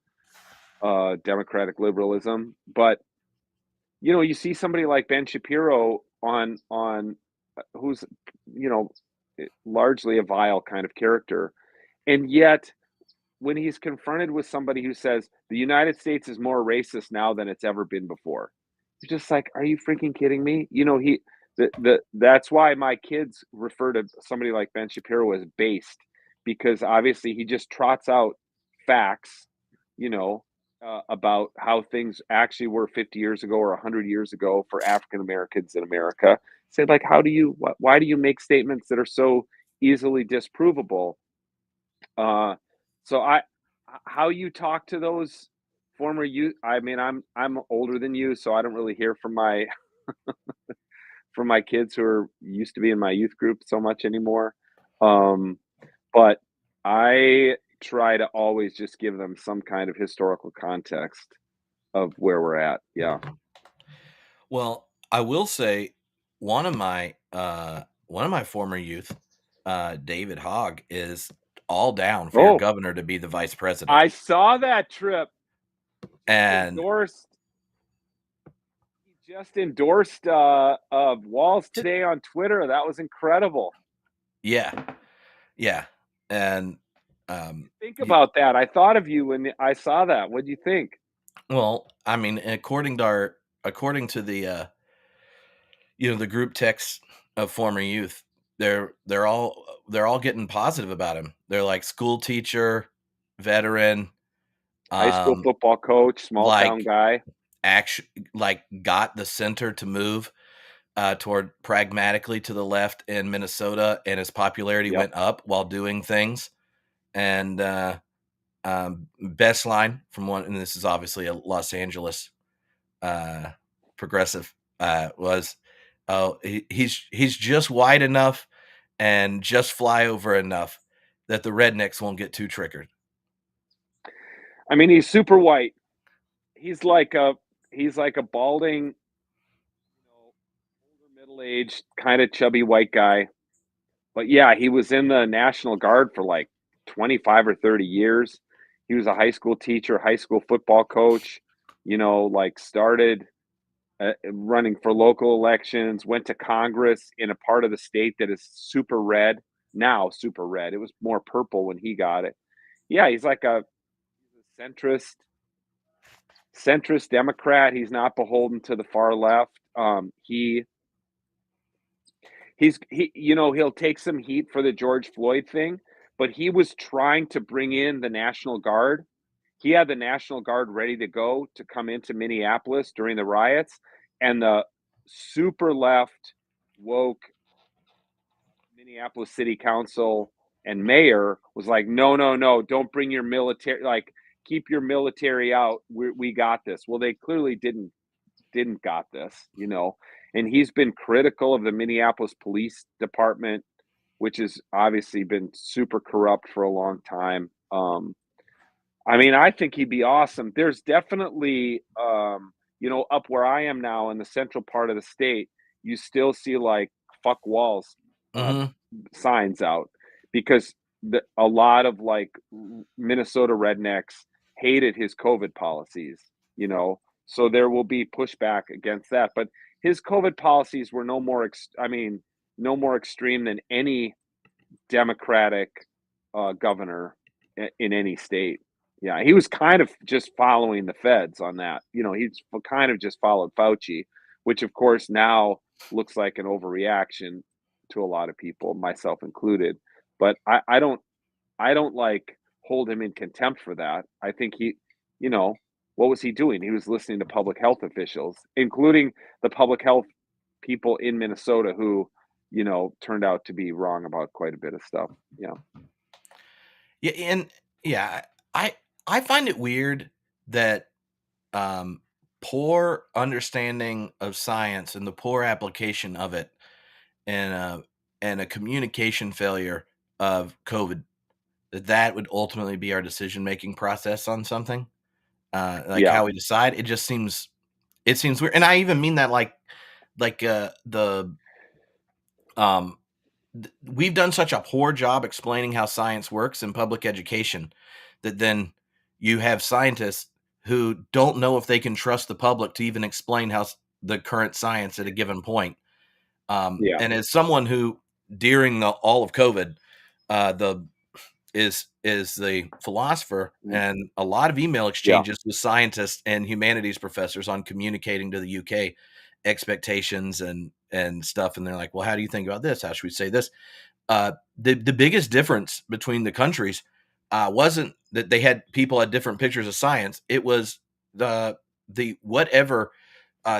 democratic liberalism. But you see somebody like Ben Shapiro on who's you know largely a vile kind of character, and yet when he's confronted with somebody who says the United States is more racist now than it's ever been before, you're just like, are you freaking kidding me? That's why my kids refer to somebody like Ben Shapiro as based, because obviously he just trots out facts, you know, about how things actually were 50 years ago or 100 years ago for African Americans in America. Say, like, why do you make statements that are so easily disprovable? Uh, so how you talk to those former youth? I mean, I'm older than you, so I don't really hear from my kids who are used to be in my youth group so much anymore. Um, but I try to always just give them some kind of historical context of where we're at. Yeah. Well, I will say one of my former youth, David Hogg, is all down for your Oh, governor to be the vice president. I saw that Trip. Just And endorsed. He just endorsed Walls today on Twitter. That was incredible. yeah, yeah. And um Think y- about that. I thought of you when I saw that. What do you think? well, I mean, according to the group text of former youth, they're all getting positive about him. They're like school teacher, veteran, High school um football coach, small town like guy. action like got the center to move toward pragmatically to the left in Minnesota, and his popularity Yep. went up while doing things. And best line from one, and this is obviously a Los Angeles uh, progressive, was, "Oh, he's just wide enough and just flyover enough that the rednecks won't get too triggered." I mean, he's super white. He's like a he's like a balding, older middle-aged, kind of chubby white guy. But yeah, he was in the National Guard for like 25 or 30 years. He was a high school teacher, high school football coach, like started running for local elections, went to Congress in a part of the state that is super red, now super red. It was more purple when he got it. Yeah, he's like a centrist Democrat. He's not beholden to the far left. He'll take some heat for the George Floyd thing, but he was trying to bring in the National Guard. He had the National Guard ready to go to come into Minneapolis during the riots, and the super left woke Minneapolis City Council and mayor was like, no, no, no, don't bring your military, like keep your military out. We got this. Well, they clearly didn't didn't got this, and he's been critical of the Minneapolis Police Department, which has obviously been super corrupt for a long time. I mean, I think he'd be awesome. There's definitely, up where I am now in the central part of the state, you still see like "fuck walls" uh, Mm-hmm. signs out because a lot of like Minnesota rednecks hated his COVID policies. So there will be pushback against that. But his COVID policies were no more extreme than any Democratic governor in any state. Yeah, he was kind of just following the feds on that. He's kind of just followed Fauci, which of course now looks like an overreaction to a lot of people, myself included. But I don't like hold him in contempt for that. I think what was he doing? He was listening to public health officials, including the public health people in Minnesota who, turned out to be wrong about quite a bit of stuff. Yeah. Yeah, and yeah, I I find it weird that um, poor understanding of science and the poor application of it, and a communication failure of COVID, that would ultimately be our decision making process on something. Like Yeah. how we decide, it seems weird, and I even mean that like the um we've done such a poor job explaining how science works in public education that then you have scientists who don't know if they can trust the public to even explain the current science at a given point. Yeah. And as someone who during the all of COVID, the is the philosopher Mm. and a lot of email Yeah. exchanges with scientists and humanities professors on communicating to the UK expectations and stuff. And they're like, well, how do you think about this? How should we say this? The biggest difference between the countries wasn't that they had people had different pictures of science. It was the whatever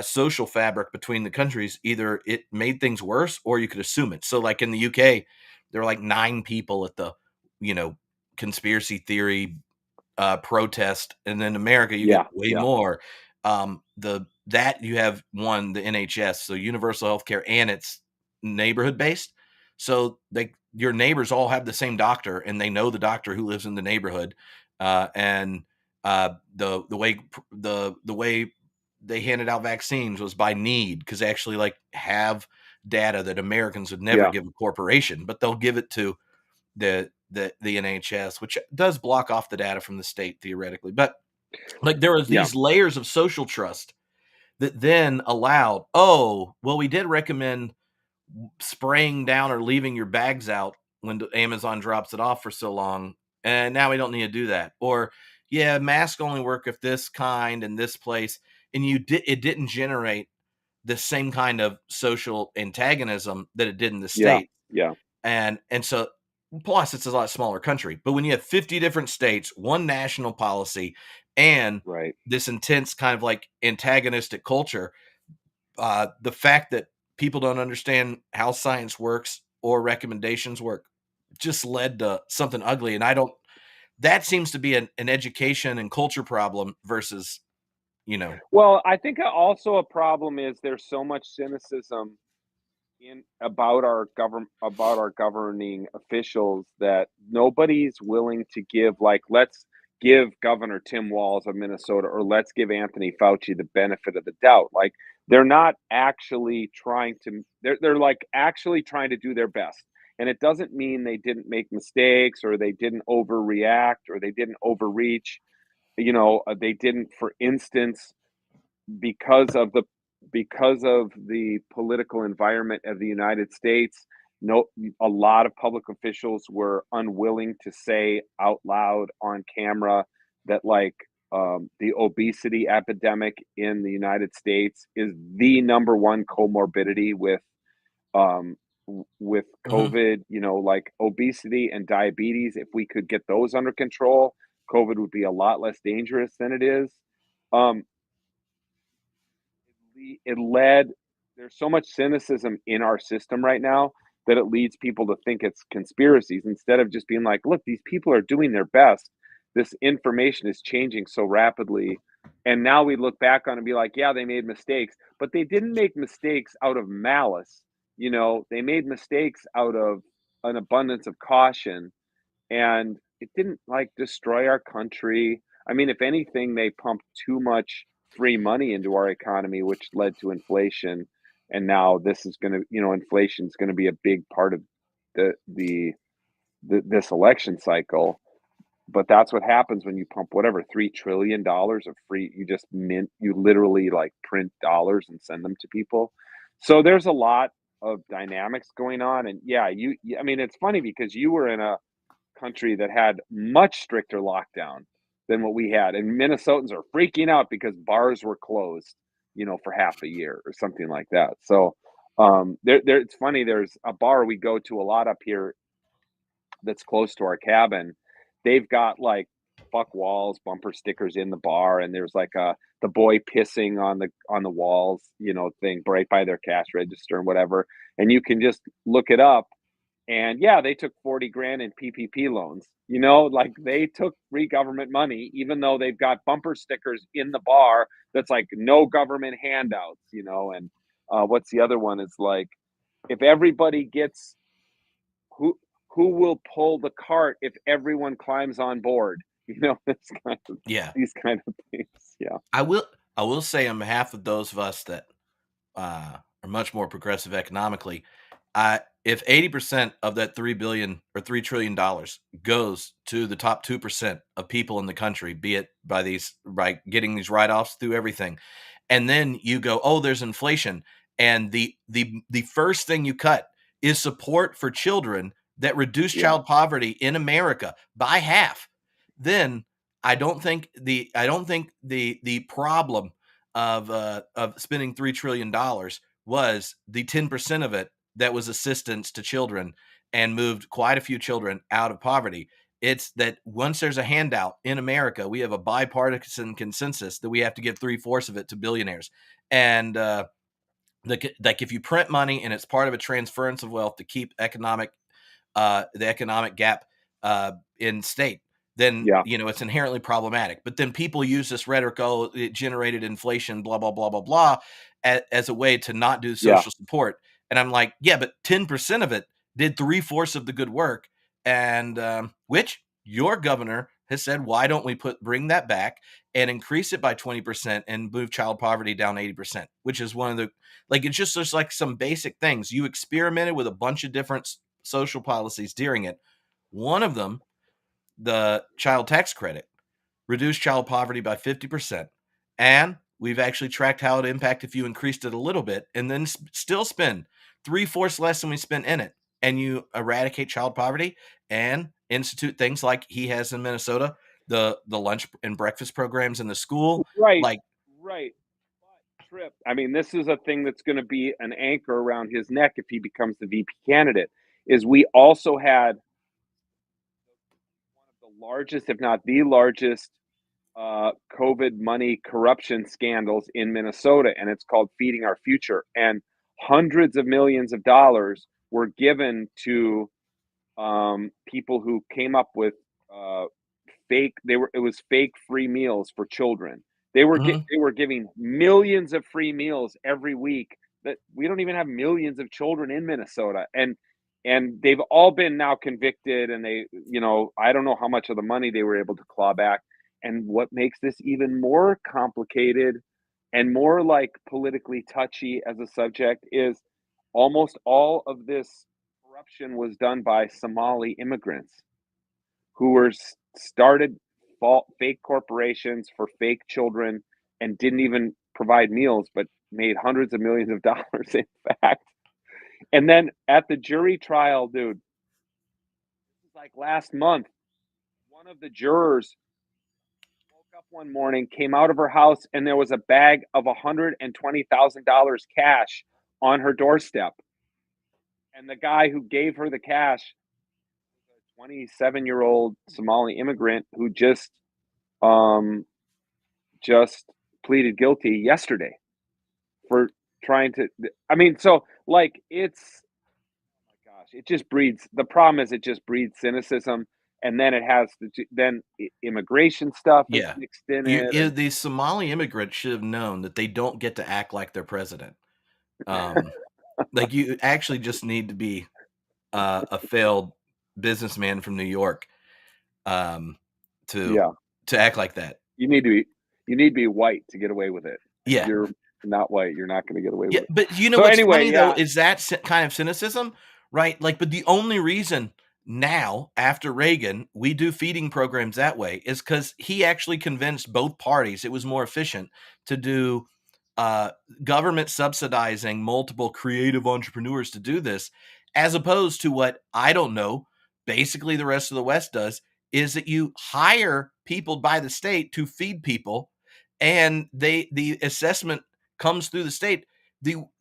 social fabric between the countries. Either it made things worse or you could assume it. So, like in the UK, there were like 9 people at the you know conspiracy theory protest, and then America you get Yeah. way Yeah. more. The that you have one the NHS, so universal healthcare, and it's neighborhood based. So your neighbors all have the same doctor, and they know the doctor who lives in the neighborhood. And the way they handed out vaccines was by need because they actually like have data that Americans would never Yeah. give a corporation, but they'll give it to the NHS, which does block off the data from the state theoretically. But like there was Yeah. these layers of social trust that then allowed, oh, well, we did recommend spraying down or leaving your bags out when Amazon drops it off for so long, and now we don't need to do that. Or yeah, masks only work if this kind and this place, and it didn't generate the same kind of social antagonism that it did in the Yeah. state. Yeah. And so plus it's a lot smaller country. But when you have 50 different states, one national policy, and Right. this intense kind of like antagonistic culture, the fact that people don't understand how science works or recommendations work just led to something ugly. And I don't that seems to be an education and culture problem versus, you know. Well, I think also a problem is there's so much cynicism in about our governing officials that nobody's willing to give, like, let's give Governor Tim Walz of Minnesota or let's give Anthony Fauci the benefit of the doubt. Like they're not actually trying to they're like actually trying to do their best. And it doesn't mean they didn't make mistakes or they didn't overreact or they didn't overreach. They didn't, for instance, because of the political environment of the United States, no, a lot of public officials were unwilling to say out loud on camera that like the obesity epidemic in the United States is the number one comorbidity um, with Mhm, COVID. Like obesity and diabetes. If we could get those under control, COVID would be a lot less dangerous than it is. Um, it led There's so much cynicism in our system right now that it leads people to think it's conspiracies instead of just being like, look, these people are doing their best. This information is changing so rapidly. And now we look back on it and be like, yeah, they made mistakes, but they didn't make mistakes out of malice. They made mistakes out of an abundance of caution, and it didn't like destroy our country. I mean, if anything, they pumped too much free money into our economy, which led to inflation. And now this is going to, inflation is going to be a big part of this election cycle. But that's what happens when you pump whatever $3 trillion of free. You literally like print dollars and send them to people. So there's a lot of dynamics going on, and yeah, I mean, it's funny because you were in a country that had much stricter lockdown than what we had, and Minnesotans are freaking out because bars were closed, for half a year or something like that. So it's funny. There's a bar we go to a lot up here that's close to our cabin. They've got like fuck walls, bumper stickers in the bar, and there's like the boy pissing on the walls, thing right by their cash register and whatever. And you can just look it up. And yeah, they took 40 grand in PPP loans. Like they took free government money, even though they've got bumper stickers in the bar that's like no government handouts, and what's the other one? It's like if everybody gets who who will pull the cart if everyone climbs on board? It's kind of Yeah. these kind of things. Yeah. I will I will say on behalf of those of us that are much more progressive economically, if 80% of that 3 billion or $3 trillion goes to the top 2% of people in the country, be it by getting these write-offs through everything, and then you go, oh, there's inflation, and the first thing you cut is support for children that reduce Yeah. child poverty in America by half, then I don't think the problem of spending $3 trillion was the 10% of it that was assistance to children and moved quite a few children out of poverty. It's that once there's a handout in America, we have a bipartisan consensus that we have to give 3/4 of it to billionaires. And like if you print money and it's part of a transference of wealth to keep the economic gap in state, then Yeah. it's inherently problematic. But then people use this rhetoric, oh, it generated inflation, blah blah blah blah blah, as a way to not do Yeah. social support. And I'm like, yeah, but 10% of it did 3/4 of the good work, and which your governor has said, why don't we bring that back and increase it by 20% and move child poverty down 80%, which is one of the like it's just like some basic things. You experimented with a bunch of different social policies during it. One of them, the child tax credit, reduced child poverty by 50%. And we've actually tracked how it impacted if you increased it a little bit and then still spend 3/4 less than we spent in it. And you eradicate child poverty and institute things like he has in Minnesota, the lunch and breakfast programs in the school. Right. Like, Right. But Tripp, I mean, this is a thing that's going to be an anchor around his neck if he becomes the VP candidate. Is we also had one of the largest, if not the largest, COVID money corruption scandals in Minnesota, and it's called Feeding Our Future. And hundreds of millions of dollars were given to people who came up with fake. It was fake free meals for children. mhm. They were giving millions of free meals every week. That we don't even have millions of children in Minnesota, and they've all been now convicted, and I don't know how much of the money they were able to claw back. And what makes this even more complicated and more like politically touchy as a subject is almost all of this corruption was done by Somali immigrants who started fake corporations for fake children and didn't even provide meals, but made hundreds of millions of dollars, in fact. And then at the jury trial, dude, this is like last month, one of the jurors woke up one morning, came out of her house, and there was a bag of $120,000 cash on her doorstep. And the guy who gave her the cash, 27-year-old Somali immigrant who um just pleaded guilty yesterday for trying to. I mean, so like it's, oh my gosh, it just breeds, the problem is it just breeds cynicism. and then it has immigration stuff is Yeah. mixed in it. And The Somali immigrants should have known that they don't get to act like their president. Like, you actually just need to be a failed businessman from New York, um, to yeah, act like that. you need to be white to get away with it. If Yeah. you're not white, you're not going to get away Yeah, with it. but you know So what's anyway, funny though yeah, is that kind of cynicism, right? Like, but the only reason now after Reagan we do feeding programs that way is because he actually convinced both parties it was more efficient to do uh, government subsidizing multiple creative entrepreneurs to do this, as opposed to what I don't know. Basically, the rest of the West does is that you hire people by the state to feed people, and the assessment comes through the state.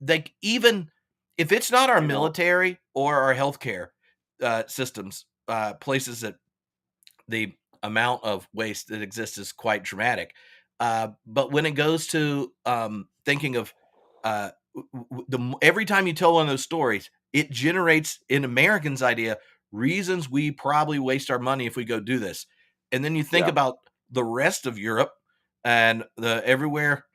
Like, even if it's not our I know. military or our healthcare systems, places that the amount of waste that exists is quite dramatic. But when it goes to thinking of every time you tell one of those stories, it generates in Americans' idea reasons we probably waste our money if we go do this. And then you think Yeah, about the rest of Europe and the everywhere.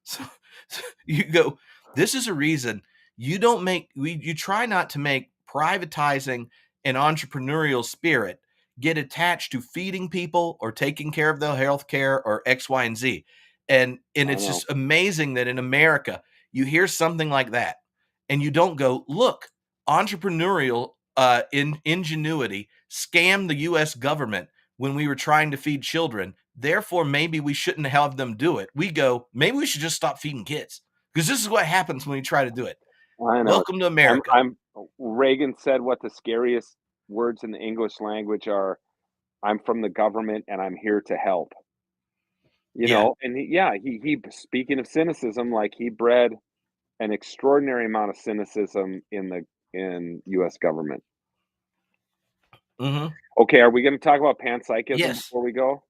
So, so you go, this is a reason you don't make you try not to make privatizing an entrepreneurial spirit get attached to feeding people or taking care of their health care or X, Y, and Z. And I it's know. just amazing that in America you hear something like that and you don't go, look, entrepreneurial ingenuity scammed the US government when we were trying to feed children. Therefore, maybe we shouldn't have them do it. We go, maybe we should just stop feeding kids because this is what happens when we try to do it. I know. Welcome to America. I'm Reagan said what the scariest words in the English language are. I'm from the government and I'm here to help. Yeah. And he speaking of cynicism, like he bred an extraordinary amount of cynicism in US government. Hmm. Okay, are we going to talk about panpsychism Yes. before we go?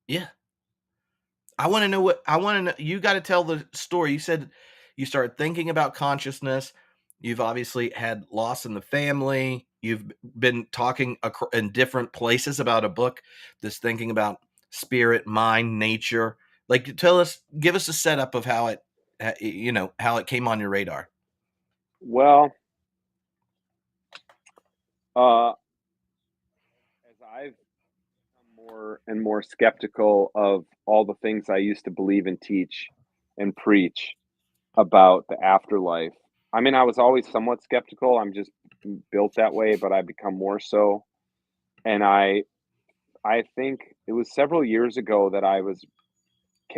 Yeah. I want to know what I want to know. You got to tell the story. You said you started thinking about consciousness. You've obviously had loss in the family. You've been talking in different places about a book that's thinking about spirit, mind, nature. Like, give us a setup of how it, how it came on your radar. Well, uh, as I've become more and more skeptical of all the things I used to believe and teach and preach about the afterlife. I mean, I was always somewhat skeptical. I'm just built that way, but I've become more so. And I think it was several years ago that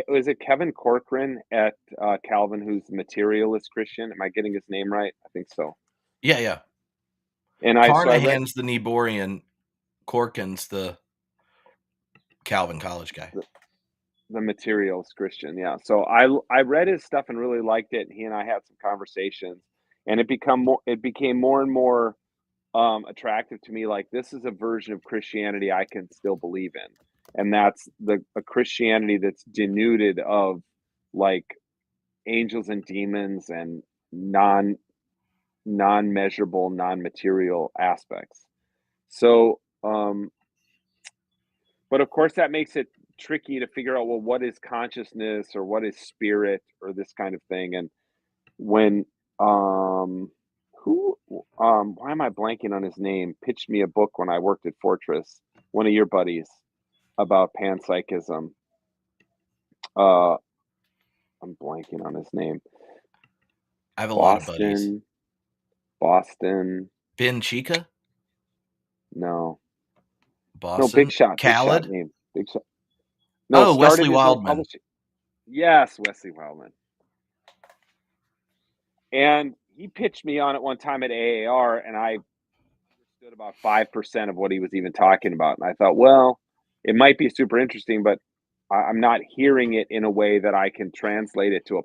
was it Kevin Corcoran at Calvin, who's the materialist Christian? Am I getting his name right? I think so. Yeah, yeah. And I read Carnahan's the Neborian, Corkins the Calvin College guy. the materialist Christian. Yeah. So I read his stuff and really liked it. He and I had some conversations, and it became more and more attractive to me. Like, this is a version of Christianity I can still believe in, and that's a Christianity that's denuded of like angels and demons and non-measurable, non-material aspects. So, but of course, that makes it tricky to figure out, well, what is consciousness or what is spirit or this kind of thing. And when who why am I blanking on his name? Pitched me a book when I worked at Fortress, one of your buddies, about panpsychism. Uh, I'm blanking on his name. I have a lot of buddies. Boston, Boston. Ben Chica, No, no, Boston, Big Shot Khaled. name, Big Shot. No, Oh, started Wesley his own Wildman. publishing. Yes, Wesley Wildman. And he pitched me on it one time at AAR, and I understood about 5% of what he was even talking about. And I thought, well, it might be super interesting, but I'm not hearing it in a way that I can translate it to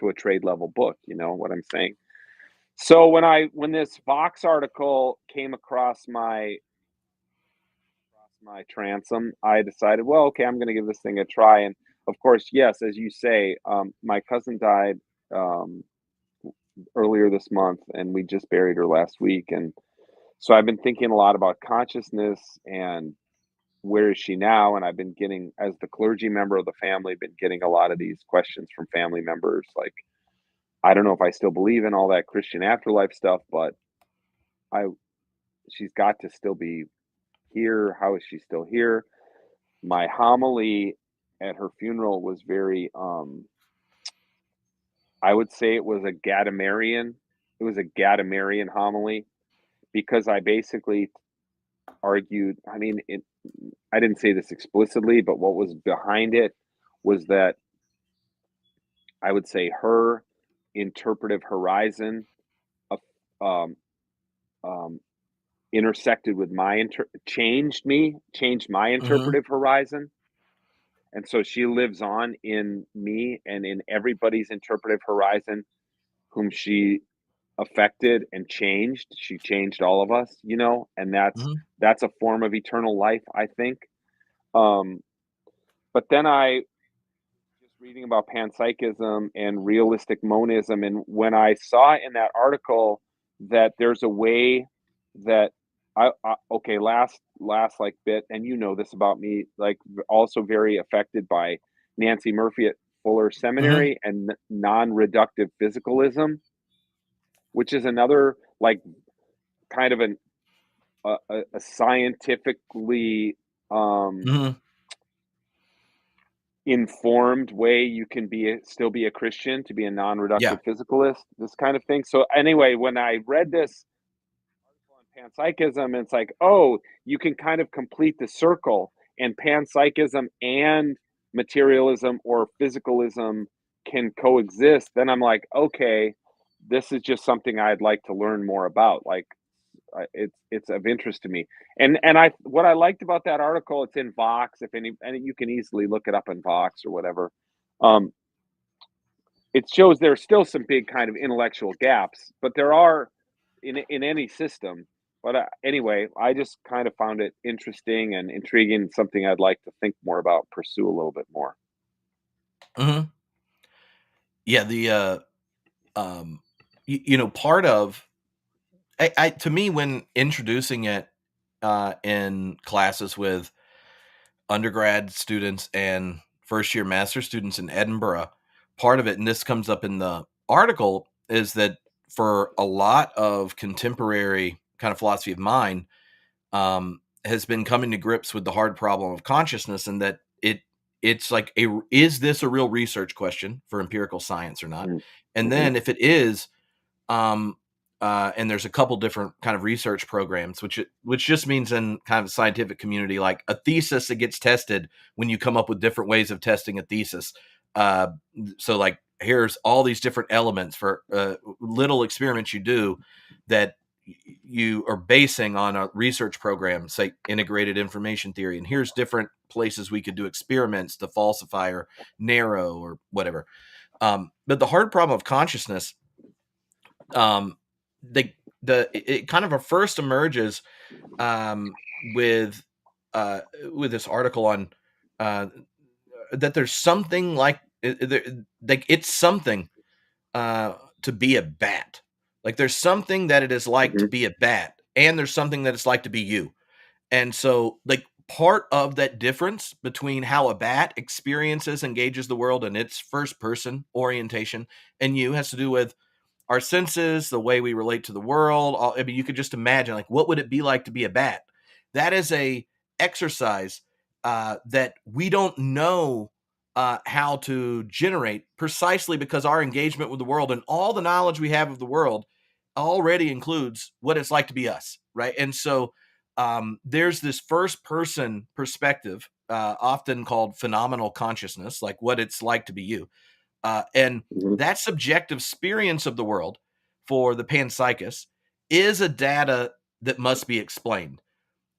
a trade level book. You know what I'm saying? So when this Vox article came across my transom, I decided, well, okay, I'm going to give this thing a try. And of course, yes, as you say, my cousin died um, earlier this month, and we just buried her last week. And so I've been thinking a lot about consciousness and where is she now? And I've been getting, as the clergy member of the family, been getting a lot of these questions from family members. Like, I don't know if I still believe in all that Christian afterlife stuff, but I, she's got to still be here. How is she still here? My homily at her funeral was very, I would say it was a Gadamerian. It was a Gadamerian homily because I basically argued, I mean, I didn't say this explicitly, but what was behind it was that I would say her interpretive horizon of, um, um, intersected with my changed my Mhm. interpretive horizon. And so she lives on in me and in everybody's interpretive horizon whom she affected and changed. She changed all of us, you know, and Mhm. that's a form of eternal life, I think. Um, but then I just reading about panpsychism and realistic monism, and when I saw in that article that there's a way that I okay, last like bit, and you know this about me, like also very affected by Nancy Murphy at Fuller Mhm. Seminary and non-reductive physicalism, which is another like kind of a scientifically um Mhm. informed way you can still be a Christian, to be a Yeah. non-reductive physicalist, this kind of thing. So anyway, when I read this article on panpsychism, it's like, oh, you can kind of complete the circle, and panpsychism and materialism or physicalism can coexist. Then I'm like, okay, this is just something I'd like to learn more about. Like, it's of interest to me. And I what I liked about that article, it's in Vox. If any, and you can easily look it up in Vox or whatever. Um, it shows there's still some big kind of intellectual gaps, but there are in any system. But anyway, I just kind of found it interesting and intriguing, something I'd like to think more about, pursue a little bit more. Mhm. Yeah, um, part of to me, when introducing it, in classes with undergrad students and first year master students in Edinburgh, part of it, and this comes up in the article, is that for a lot of contemporary kind of philosophy of mind, has been coming to grips with the hard problem of consciousness, and that it's like is this a real research question for empirical science or not? And Mm-hmm. then if it is, um, and there's a couple different kind of research programs, which just means in kind of the scientific community, like a thesis that gets tested when you come up with different ways of testing a thesis. Uh, so like here's all these different elements for little experiments you do that you are basing on a research program, say integrated information theory, and here's different places we could do experiments to falsify or narrow or whatever. But the hard problem of consciousness, um, the it kind of first emerges, with with this article on uh, that there's something like like it's something uh, to be a bat. Like there's something that it is like to Mm-hmm. be a bat, and there's something that it's like to be you. And so, like part of that difference between how a bat experiences, engages the world in its first person orientation, and you has to do with our senses, the way we relate to the world. I mean, you could just imagine, like, what would it be like to be a bat? That is a exercise that we don't know how to generate, precisely because our engagement with the world and all the knowledge we have of the world already includes what it's like to be us, right? And so there's this first person perspective, often called phenomenal consciousness, like what it's like to be you, and Mm-hmm. that subjective experience of the world for the panpsychist is a data that must be explained.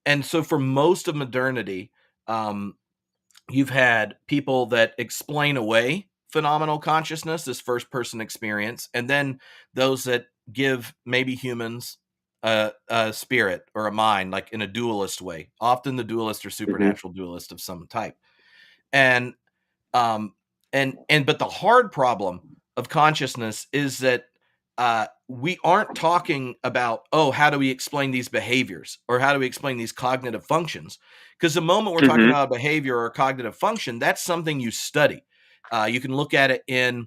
And so for most of modernity, um, you've had people that explain away phenomenal consciousness, this first person experience, and then those that give maybe humans a spirit or a mind, like in a dualist way, often the dualist or Mm-hmm. supernatural dualist of some type. And um, but the hard problem of consciousness is that we aren't talking about, oh, how do we explain these behaviors or how do we explain these cognitive functions? Because the moment we're talking about a behavior or a cognitive function, that's something you study. You can look at it in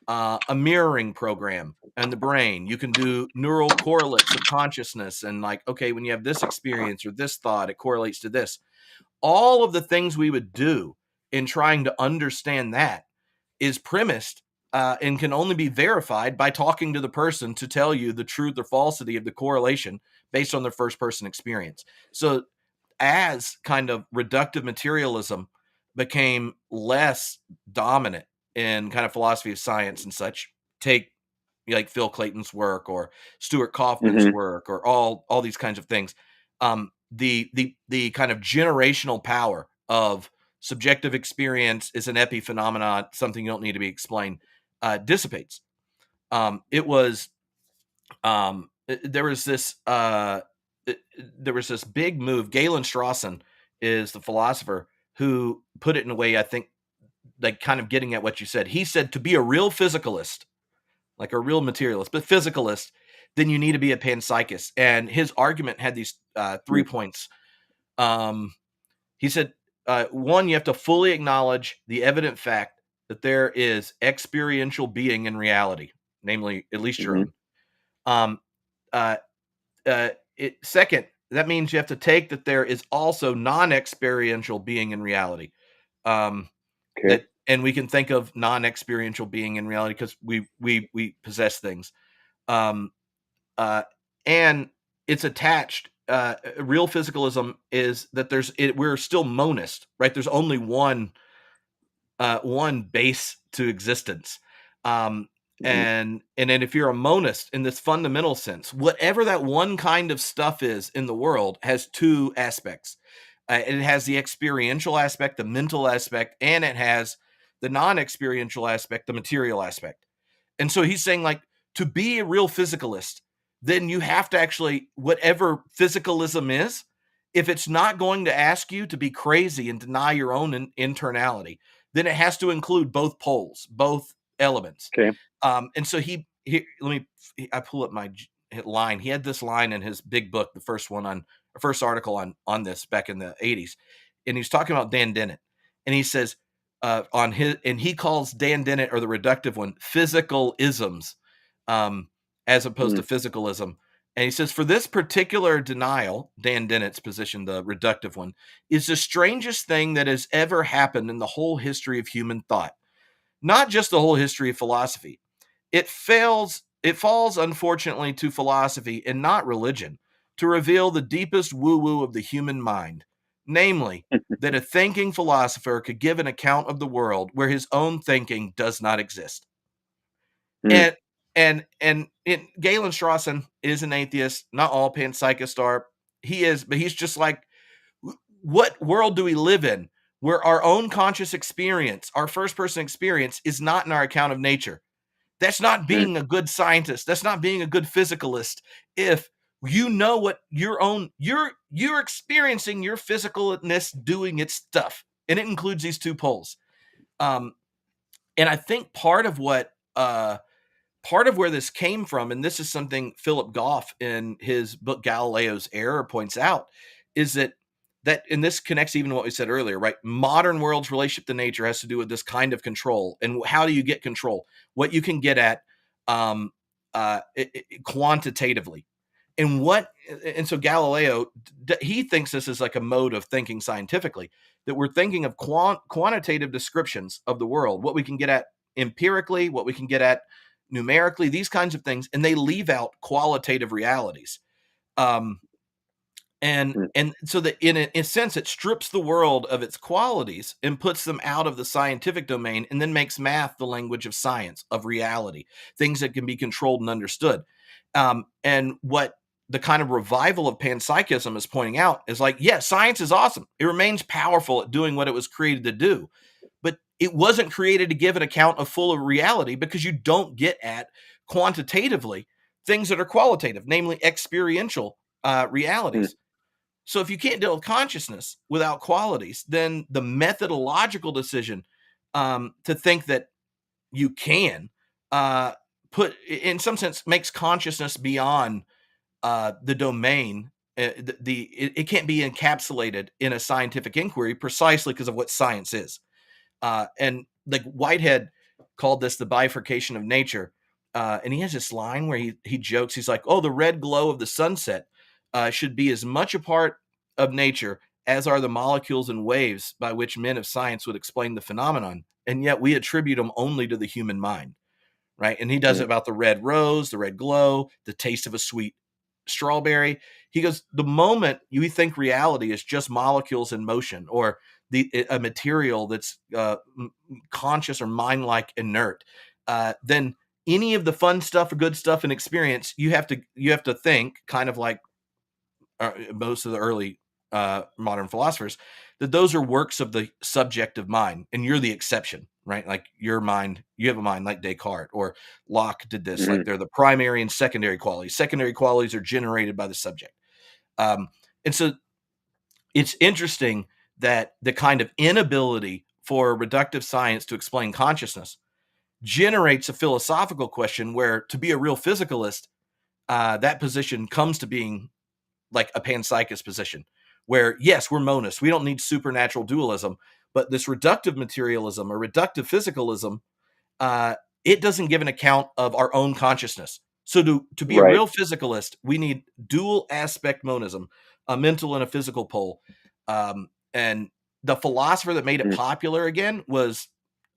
a mirroring program and the brain. You can do neural correlates of consciousness and like, okay, when you have this experience or this thought, it correlates to this. All of the things we would do in trying to understand that is premised and can only be verified by talking to the person to tell you the truth or falsity of the correlation based on their first person experience. So as kind of reductive materialism became less dominant in kind of philosophy of science and such, take like Phil Clayton's work or Stuart Kaufman's work or all these kinds of things. The kind of generational power of subjective experience is an epiphenomenon, something you don't need to be explained, dissipates. It was there was this big move. Galen Strawson is the philosopher who put it in a way I think like kind of getting at what you said. He said to be a real physicalist, like a real materialist, but physicalist, then you need to be a panpsychist. And his argument had these 3 points. He said, one, you have to fully acknowledge the evident fact that there is experiential being in reality, namely at least your own. Uh, second, that means you have to take that there is also non-experiential being in reality. That, and we can think of non-experiential being in reality because we possess things. And it's attached. Real physicalism is that we're still monist, right? There's only one base to existence. And then if you're a monist in this fundamental sense, whatever that one kind of stuff is in the world has 2 aspects. It has the experiential aspect, the mental aspect, and it has the non-experiential aspect, the material aspect. And so he's saying, like, to be a real physicalist, then you have to actually, whatever physicalism is, if it's not going to ask you to be crazy and deny your own internality, then it has to include both poles, both elements. Okay. And so I pull up my line. He had this line in his big book, the first article on this back in the 80s. And he's talking about Dan Dennett. And he says, and he calls Dan Dennett, or the reductive one, physical isms, as opposed to physicalism. And he says, for this particular denial, Dan Dennett's position, the reductive one, is the strangest thing that has ever happened in the whole history of human thought. Not just the whole history of philosophy. It falls, unfortunately, to philosophy and not religion to reveal the deepest woo-woo of the human mind, namely, that a thinking philosopher could give an account of the world where his own thinking does not exist. And Galen Strawson is an atheist. Not all panpsychists are. He is, but he's just like, what world do we live in where our own conscious experience, our first person experience, is not in our account of nature? That's not being a good scientist. That's not being a good physicalist. If you know what you're experiencing your physicalness doing its stuff, and it includes these 2 poles. And I think part of where this came from, and this is something Philip Goff in his book Galileo's Error points out, is that and this connects even to what we said earlier, right? Modern world's relationship to nature has to do with this kind of control. And how do you get control? What you can get at quantitatively. And so Galileo, he thinks this is like a mode of thinking scientifically, that we're thinking of quantitative descriptions of the world, what we can get at empirically, what we can get at numerically, these kinds of things, and they leave out qualitative realities. And so that in a sense, it strips the world of its qualities and puts them out of the scientific domain, and then makes math the language of science, of reality, things that can be controlled and understood. And what the kind of revival of panpsychism is pointing out is like, yeah, science is awesome. It remains powerful at doing what it was created to do, but it wasn't created to give an account of full of reality, because you don't get at quantitatively things that are qualitative, namely experiential realities. So if you can't deal with consciousness without qualities, then the methodological decision to think that you can in some sense, makes consciousness beyond the domain. It can't be encapsulated in a scientific inquiry precisely because of what science is. And like Whitehead called this the bifurcation of nature. And he has this line where he jokes, he's like, "Oh, the red glow of the sunset should be as much a part of nature as are the molecules and waves by which men of science would explain the phenomenon, and yet we attribute them only to the human mind." Right? And he does it about the red rose, the red glow, the taste of a sweet strawberry. He goes, the moment you think reality is just molecules in motion, or a material that's conscious or mind-like inert, then any of the fun stuff or good stuff and experience, you have to think kind of like most of the early modern philosophers, that those are works of the subjective mind, and you're the exception, right? Like your mind, you have a mind like Descartes, or Locke did this. Like they're the primary and secondary qualities. Secondary qualities are generated by the subject. And so it's interesting that the kind of inability for reductive science to explain consciousness generates a philosophical question where, to be a real physicalist, that position comes to being like a panpsychist position, where yes, we're monists, we don't need supernatural dualism, but this reductive materialism or reductive physicalism, it doesn't give an account of our own consciousness. So to be a real physicalist, we need dual aspect monism, a mental and a physical pole. And the philosopher that made it popular again was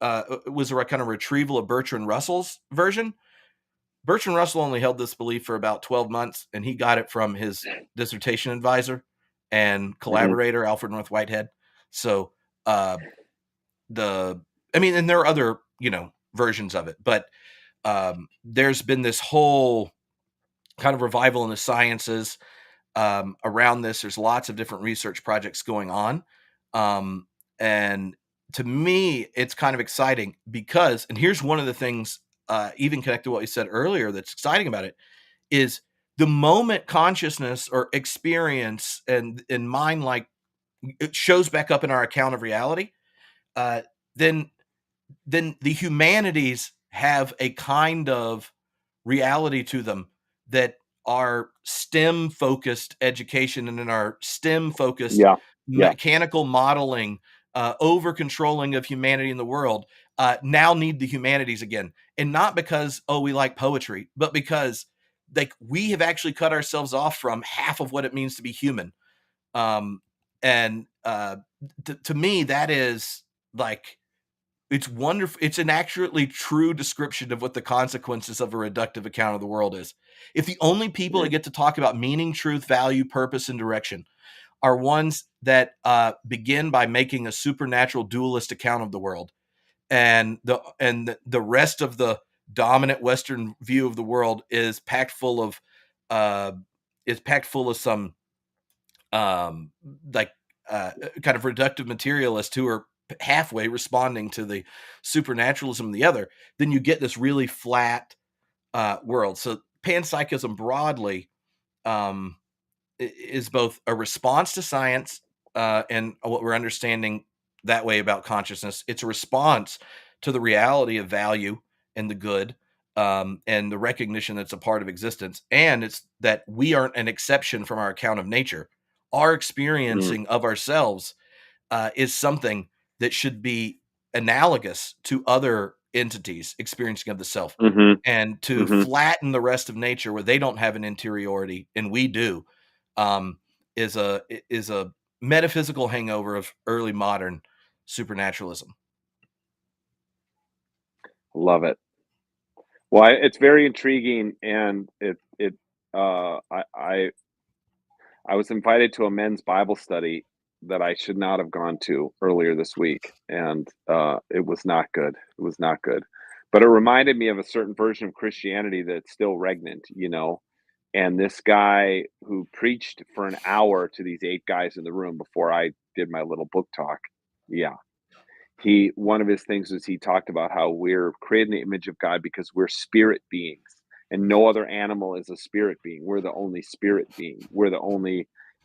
a kind of retrieval of Bertrand Russell's version. Bertrand Russell only held this belief for about 12 months, and he got it from his dissertation advisor and collaborator, Alfred North Whitehead. So, and there are other, versions of it, but there's been this whole kind of revival in the sciences around this. There's lots of different research projects going on. And to me, it's kind of exciting because, and here's one of the things, even connected to what you said earlier, that's exciting about it, is the moment consciousness or experience and mind, like, it shows back up in our account of reality, then the humanities have a kind of reality to them that our STEM focused education and in our STEM focused mechanical modeling, over controlling of humanity in the world, now need the humanities again. And not because, oh, we like poetry, but because like we have actually cut ourselves off from half of what it means to be human. And to me, that is like, it's wonderful. It's an accurately true description of what the consequences of a reductive account of the world is. If the only people that get to talk about meaning, truth, value, purpose, and direction are ones that begin by making a supernatural dualist account of the world, and the rest of the dominant Western view of the world is packed full of some like kind of reductive materialists who are halfway responding to the supernaturalism of the other, then you get this really flat world. So panpsychism broadly is both a response to science and what we're understanding that way about consciousness. It's a response to the reality of value and the good, and the recognition that's a part of existence. And it's that we aren't an exception from our account of nature. Our experiencing of ourselves is something that should be analogous to other entities experiencing of the self. And to flatten the rest of nature where they don't have an interiority and we do, is a metaphysical hangover of early modern supernaturalism. Love it. Well, it's very intriguing, and I was invited to a men's Bible study that I should not have gone to earlier this week, and it was not good. It was not good, but it reminded me of a certain version of Christianity that's still regnant, And this guy who preached for an hour to these 8 guys in the room before I did my little book talk, yeah, one of his things was he talked about how we're created in the image of God because we're spirit beings, and no other animal is a spirit being. We're the only spirit being.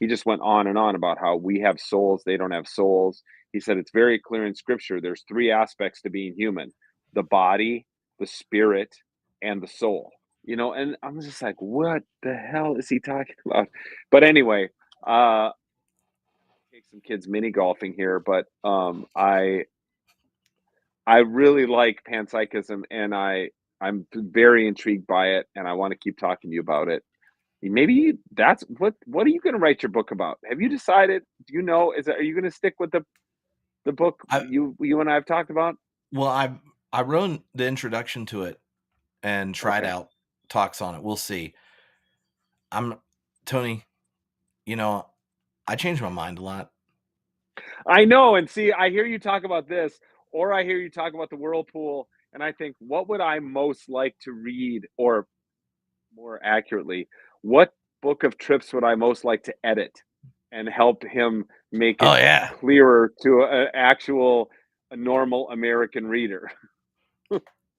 He just went on and on about how we have souls, they don't have souls. He said it's very clear in scripture there's 3 aspects to being human: the body, the spirit, and the soul. And I'm just like, what the hell is he talking about? But anyway, take some kids mini golfing here, but I really like panpsychism, and I'm very intrigued by it, and I want to keep talking to you about it. Maybe that's what are you going to write your book about? Have you decided? Do you know? Are you going to stick with the book I you and I have talked about? well, I wrote the introduction to it and tried Okay. out talks on it. We'll see. I'm Tony, you know, I change my mind a lot. I know, and see, I hear you talk about this, or I hear you talk about the whirlpool, and I think, what would I most like to read, or more accurately, what book of Tripp's would I most like to edit and help him make Oh it yeah. clearer to a normal American reader?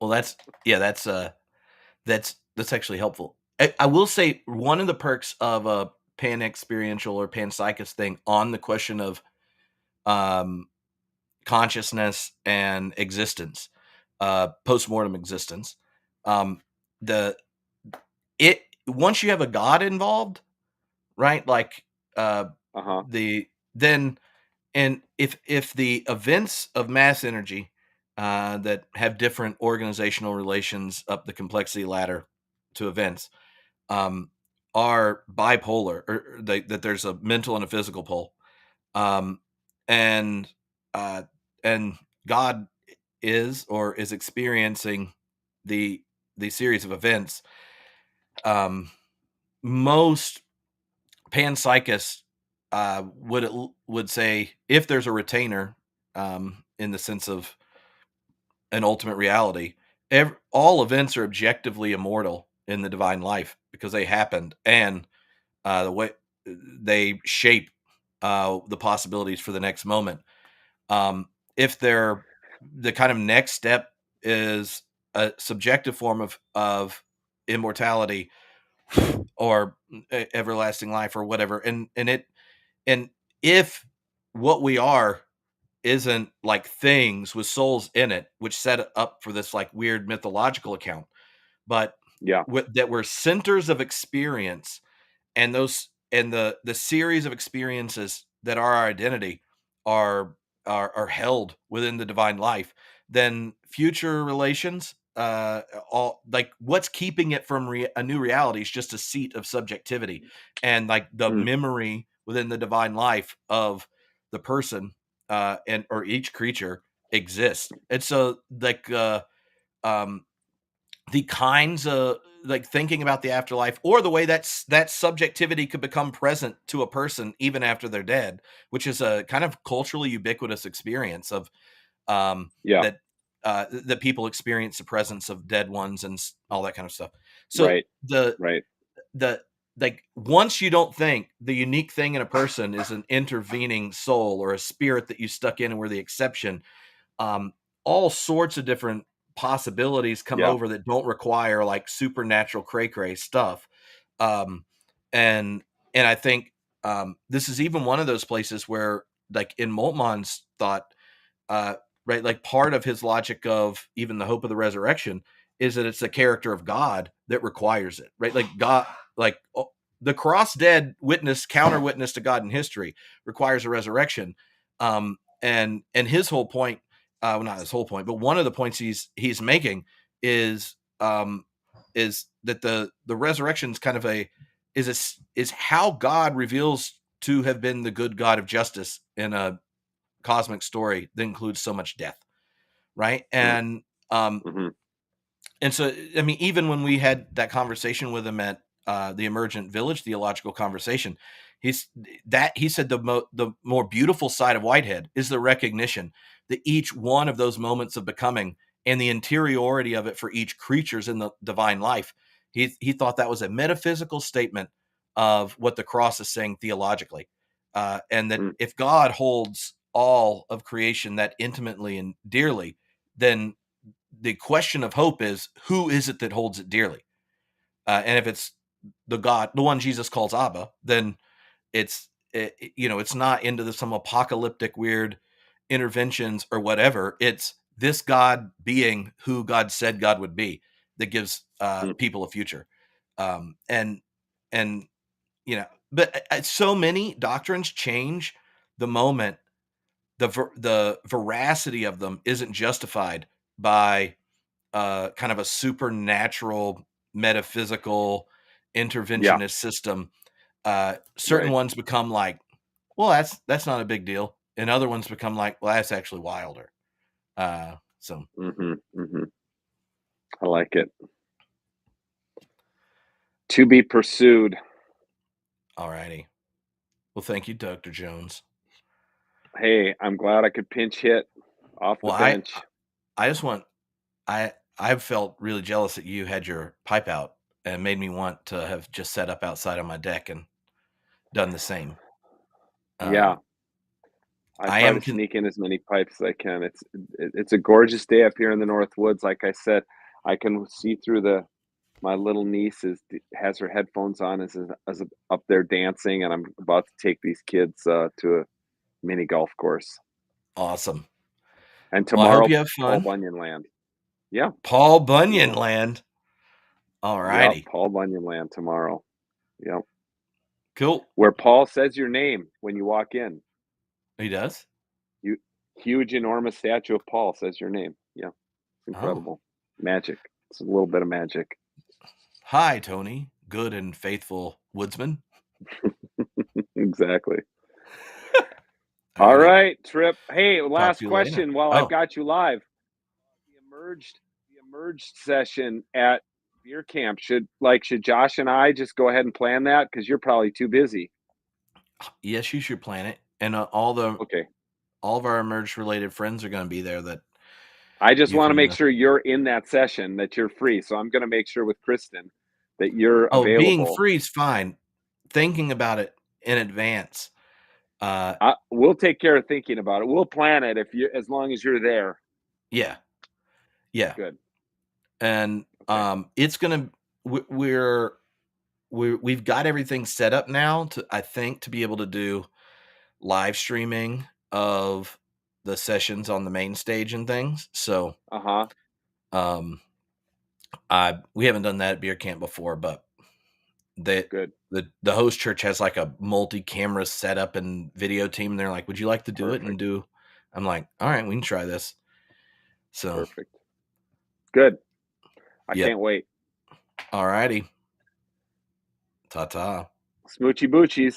Well, that's actually helpful. I will say one of the perks of a pan experiential or panpsychist thing on the question of um, consciousness and existence, post-mortem existence, um, the it once you have a god involved, right? Like uh, Uh-huh. the then and if the events of mass energy that have different organizational relations up the complexity ladder to events um, are bipolar, or that there's a mental and a physical pole, um, and uh, and God is experiencing the the series of events. Um, Most panpsychists would say if there's a retainer, in the sense of an ultimate reality, all events are objectively immortal in the divine life because they happened, and the way they shape the possibilities for the next moment. If they're the kind of next step is a subjective form of immortality or everlasting life or whatever, and if what we are isn't like things with souls in it, which set it up for this like weird mythological account, but Yeah. that we're centers of experience, and the series of experiences that are our identity are are held within the divine life, then future relations, all like what's keeping it from a new reality is just a seat of subjectivity, and like the Mm. memory within the divine life of the person and or each creature exists. And so like um the kinds of like thinking about the afterlife or the way that subjectivity could become present to a person even after they're dead, which is a kind of culturally ubiquitous experience of Yeah. that that people experience the presence of dead ones and all that kind of stuff. So Right. the Right. the like once you don't think the unique thing in a person is an intervening soul or a spirit that you stuck in and were the exception, um, all sorts of different possibilities come Yeah. over that don't require like supernatural cray cray stuff. Um, and I think this is even one of those places where, like in Moltmann's thought, uh, right, like part of his logic of even the hope of the resurrection is that it's the character of God that requires it, right? Like God, like the cross dead witness, counter witness to God in history requires a resurrection. And his whole point, well, not his whole point, but one of the points he's making is is that the resurrection is kind of is how God reveals to have been the good God of justice in a cosmic story that includes so much death, right? Mm. Um Hmm. and so I mean, even when we had that conversation with him at the Emergent Village theological conversation, he's he said the more beautiful side of Whitehead is the recognition that each one of those moments of becoming and the interiority of it for each creature's in the divine life. He thought that was a metaphysical statement of what the cross is saying theologically, and that Mm. if God holds all of creation that intimately and dearly, then the question of hope is who is it that holds it dearly? And if it's the one Jesus calls Abba, then it's not into some apocalyptic weird interventions or whatever. It's this God being who God said God would be, that gives Mm. people a future. And but so many doctrines change the moment the veracity of them isn't justified by kind of a supernatural metaphysical Yeah, interventionist system. Certain right. ones become like, well, that's not a big deal, and other ones become like, well, that's actually wilder. So I like it. To be pursued. all righty. Well, thank you, Dr. Jones. Hey, I'm glad I could pinch hit off the Well, bench. I just want I felt really jealous that you had your pipe out and made me want to have just set up outside on my deck and done the same. Yeah, Um, I I try am to con- sneak in as many pipes as I can. It's a gorgeous day up here in the North Woods. Like I said, I can see through the my little niece has her headphones on as up there dancing, and I'm about to take these kids to a mini golf course. awesome. And Well, I hope tomorrow, you have Paul fun. Bunyan land. Yeah, Paul we Bunyan will. land. All Yep, righty. Paul Bunyan land tomorrow. Yep, Cool. where Paul says your name when you walk in. He does? You huge, enormous statue of Paul says your name. Yeah, it's Oh. incredible. Magic. It's a little bit of magic. Hi, Tony. Good and faithful woodsman. Exactly. All All righty. right, Tripp. Hey, Talk last to you later. question while I've Oh, got you live. The emerged session at beer camp. Should Josh and I just go ahead and plan that? Because you're probably too busy. yes, you should plan it. And Okay. all of our emerge related friends are going to be there that I just you want to can make sure you're in that session, that you're free. So I'm going to make sure with Kristen that you're oh, being available. free is fine. Thinking about it in advance. We'll take care of thinking about it. We'll plan it as long as you're there. Yeah. Yeah. Good. And Okay. it's gonna we've got everything set up now to, I think, to be able to do live streaming of the sessions on the main stage and things. So Uh-huh. um I we haven't done that at beer camp before, but the Good. the host church has like a multi-camera setup and video team, and they're like, would you like to do it and Perfect. do I'm like, all right, we can try this. So Perfect. Good. I yep. can't wait. All righty. Ta-ta. Smoochy boochies.